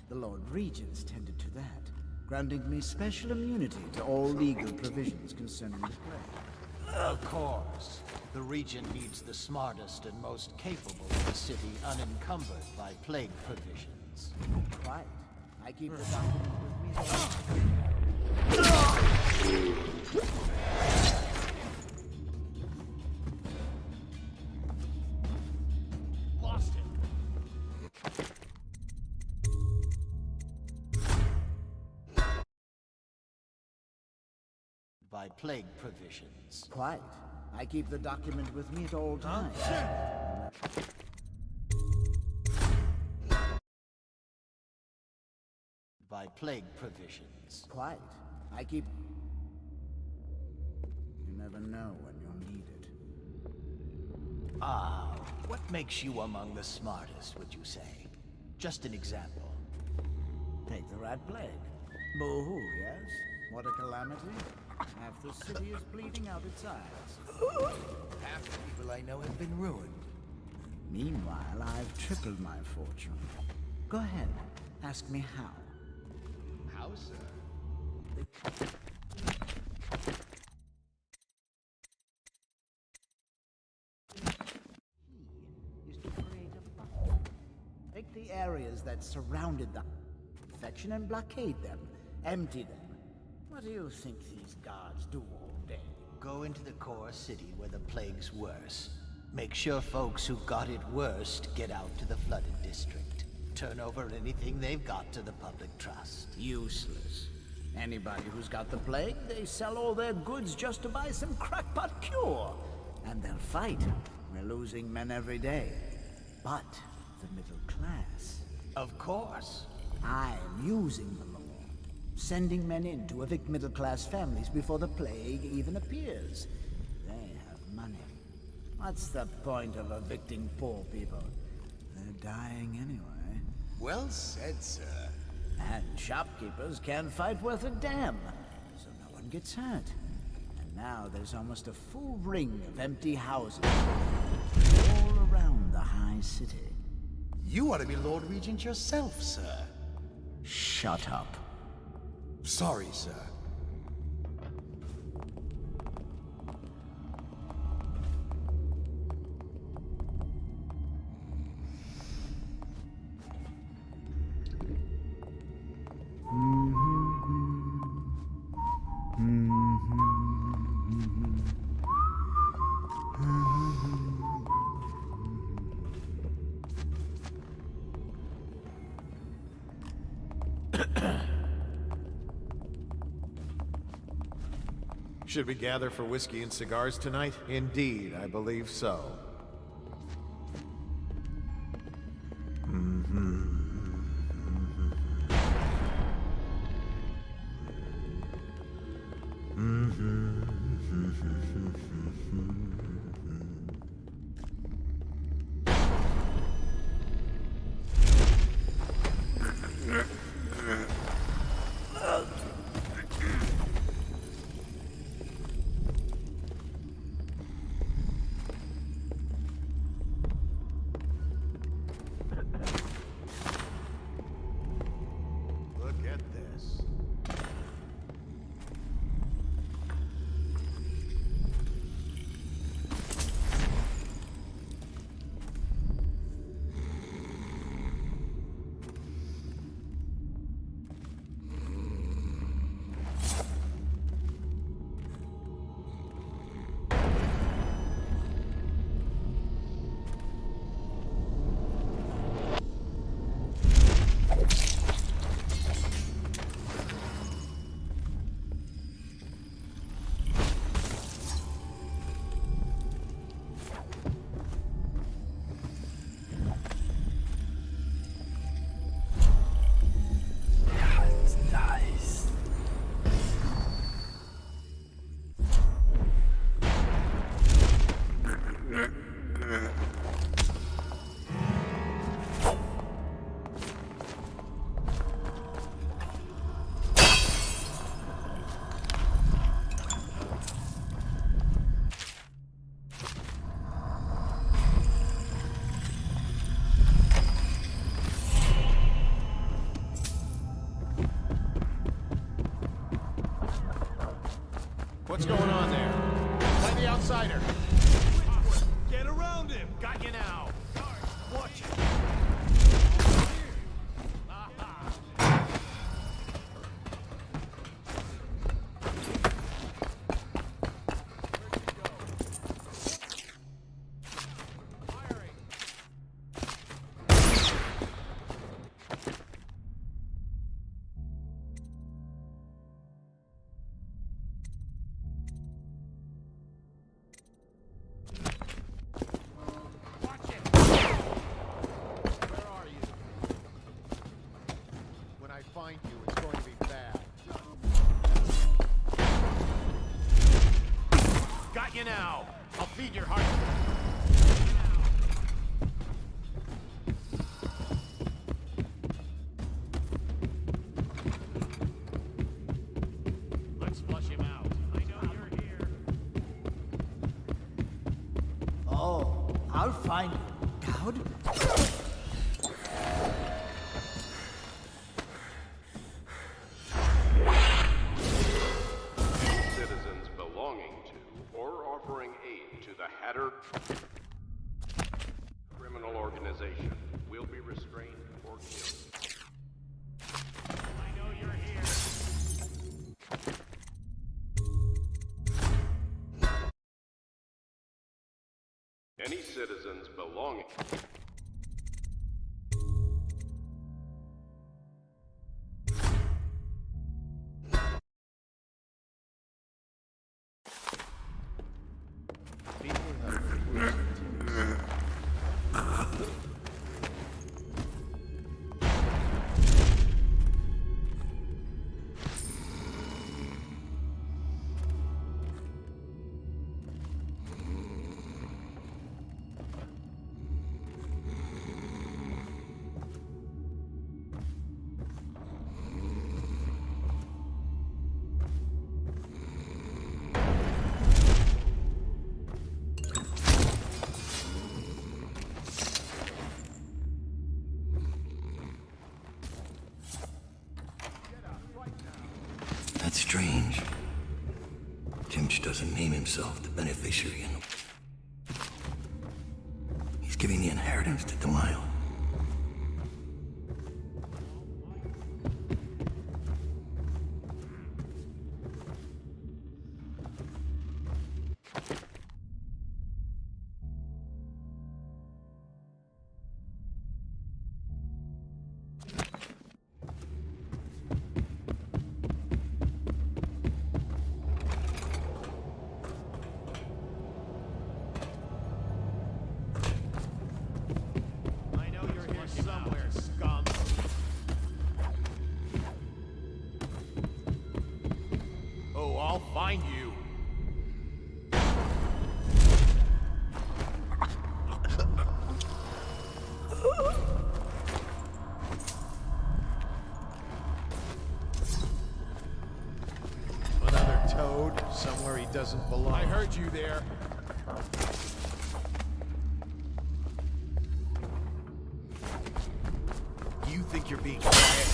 The Lord Regents tended to that, granting me special immunity to all legal provisions concerning the plague. Of course. The Regent needs the smartest and most capable of the city unencumbered by plague provisions. Quite. I keep the document with me. Lost him. By plague provisions. Quite. I keep the document with me at all times. By plague provisions. Quite. I keep... You never know when you'll need it. Ah, what makes you among the smartest, would you say? Just an example. Take the rat plague. Boo-hoo, yes? What a calamity. Half the city is bleeding out its eyes. Half the people I know have been ruined. Meanwhile, I've tripled my fortune. Go ahead. Ask me how. How, sir? Is to create a buffer. Take the areas that surrounded the infection and blockade them. Empty them. What do you think these guards do all day? Go into the core city where the plague's worse. Make sure folks who got it worst get out to the flooded district. Turn over anything they've got to the public trust. Useless. Anybody who's got the plague, they sell all their goods just to buy some crackpot cure. And they'll fight. We're losing men every day. But the middle class... Of course. I'm using the law. Sending men in to evict middle-class families before the plague even appears. They have money. What's the point of evicting poor people? They're dying anyway. Well said, sir. And shopkeepers can't fight worth a damn, so no one gets hurt. And now there's almost a full ring of empty houses all around the high city. You ought to be Lord Regent yourself, sir. Shut up. Sorry, sir. Should we gather for whiskey and cigars tonight? Indeed, I believe so. Look at this. What's going on there? Play the outsider. Get around him! Got you now! Watch it! Find you, it's going to be bad. Got you now! I'll feed your heart. Let's flush him out. I know you're here. Oh, I'll find you, Dowd. Citizens belonging to or offering aid to the Hatter criminal organization will be restrained or killed. I know you're here. Any citizens belonging That's strange. Timch doesn't name himself the beneficiary. He's giving the inheritance to Dunwall. I'll find you. Another toad, somewhere he doesn't belong. I heard you there. You think you're being quiet?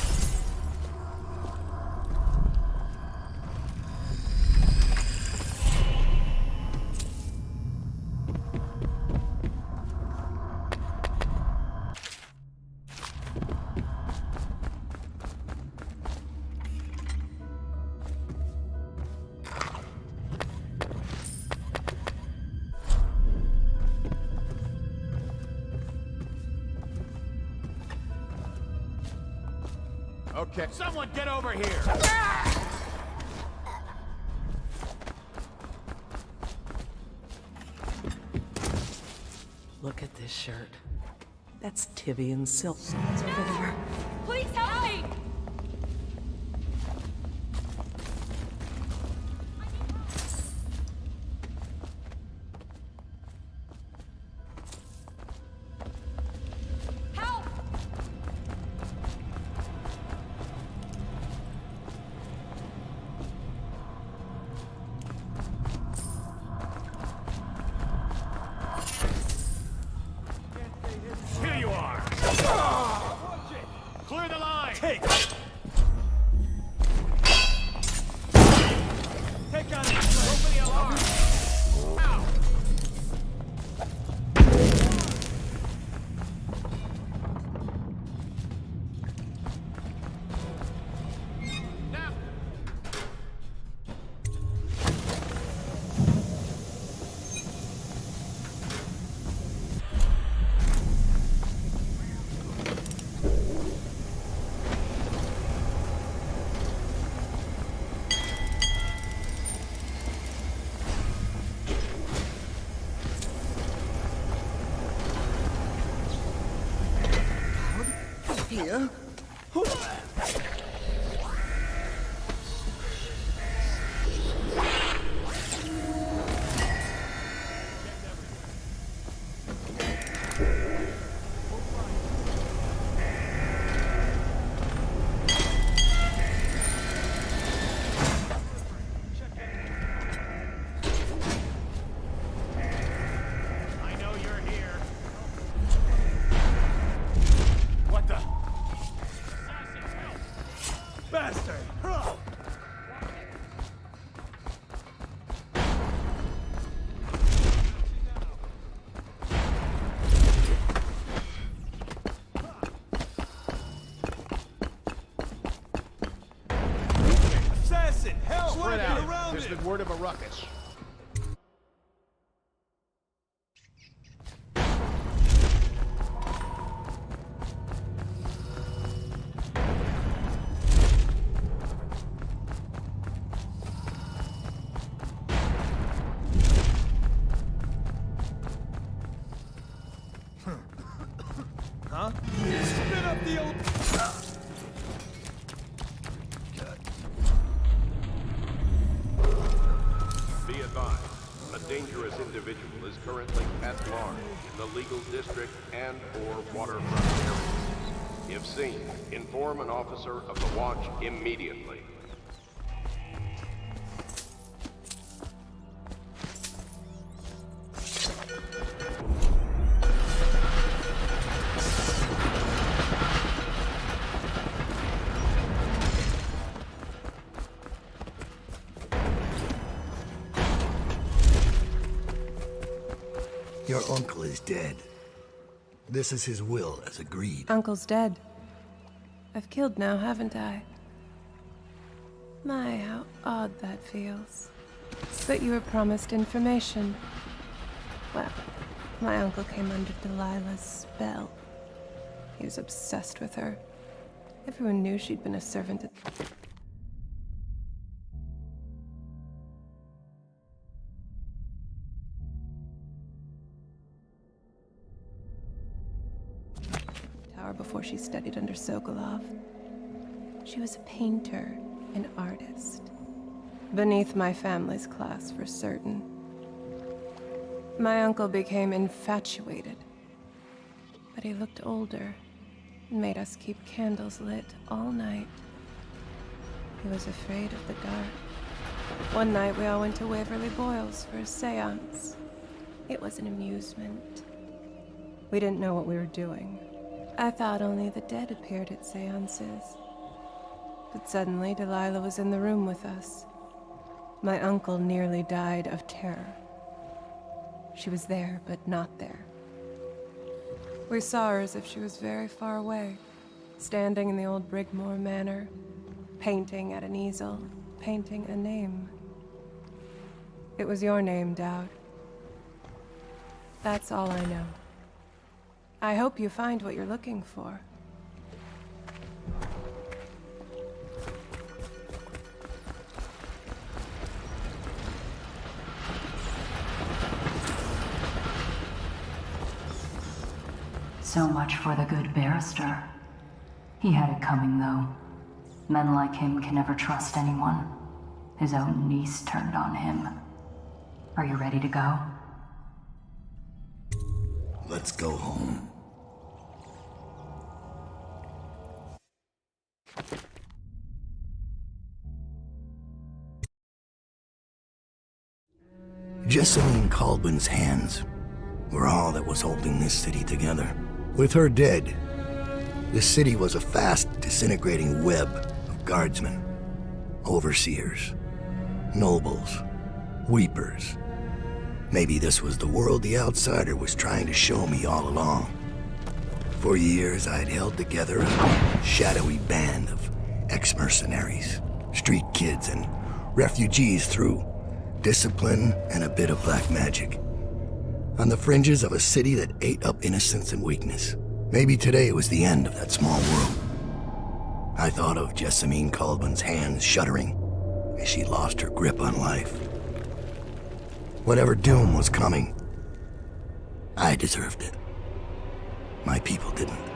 Okay. Someone get over here! Look at this shirt. That's Tibian silk. Someone's over there. Please help me! Help! Here you are! Clear the line! Take out of this place! Open the alarm! Ow! Now! Here? I know you're here. What the? Bastard! Assassin! Help! Spread out. Around There's it. been word of a ruckus. Huh? Spin up the old... Be advised, a dangerous individual is currently at large in the legal district and/or waterfront areas. If seen, inform an officer of the watch immediately. Your uncle is dead. This is his will, as agreed. Uncle's dead. I've killed now, haven't I? My, how odd that feels. But you were promised information. Well, my uncle came under Delilah's spell. He was obsessed with her. Everyone knew she'd been a servant at... Tower before she studied under Sokolov. She was a painter, an artist. Beneath my family's class, for certain. My uncle became infatuated. But he looked older and made us keep candles lit all night. He was afraid of the dark. One night we all went to Waverly Boyle's for a seance. It was an amusement. We didn't know what we were doing. I thought only the dead appeared at seances. But suddenly Delilah was in the room with us. My uncle nearly died of terror. She was there, but not there. We saw her as if she was very far away, standing in the old Brigmore Manor, painting at an easel, painting a name. It was your name, Dowd. That's all I know. I hope you find what you're looking for. So much for the good barrister. He had it coming, though. Men like him can never trust anyone. His own niece turned on him. Are you ready to go? Let's go home. Jessamine Caldwell's hands were all that was holding this city together. With her dead, this city was a fast disintegrating web of guardsmen, overseers, nobles, weepers. Maybe this was the world the outsider was trying to show me all along. For years, I'd held together a shadowy band of ex-mercenaries, street kids, and refugees through discipline and a bit of black magic. On the fringes of a city that ate up innocence and weakness. Maybe today was the end of that small world. I thought of Jessamine Caldwell's hands shuddering as she lost her grip on life. Whatever doom was coming, I deserved it. My people didn't.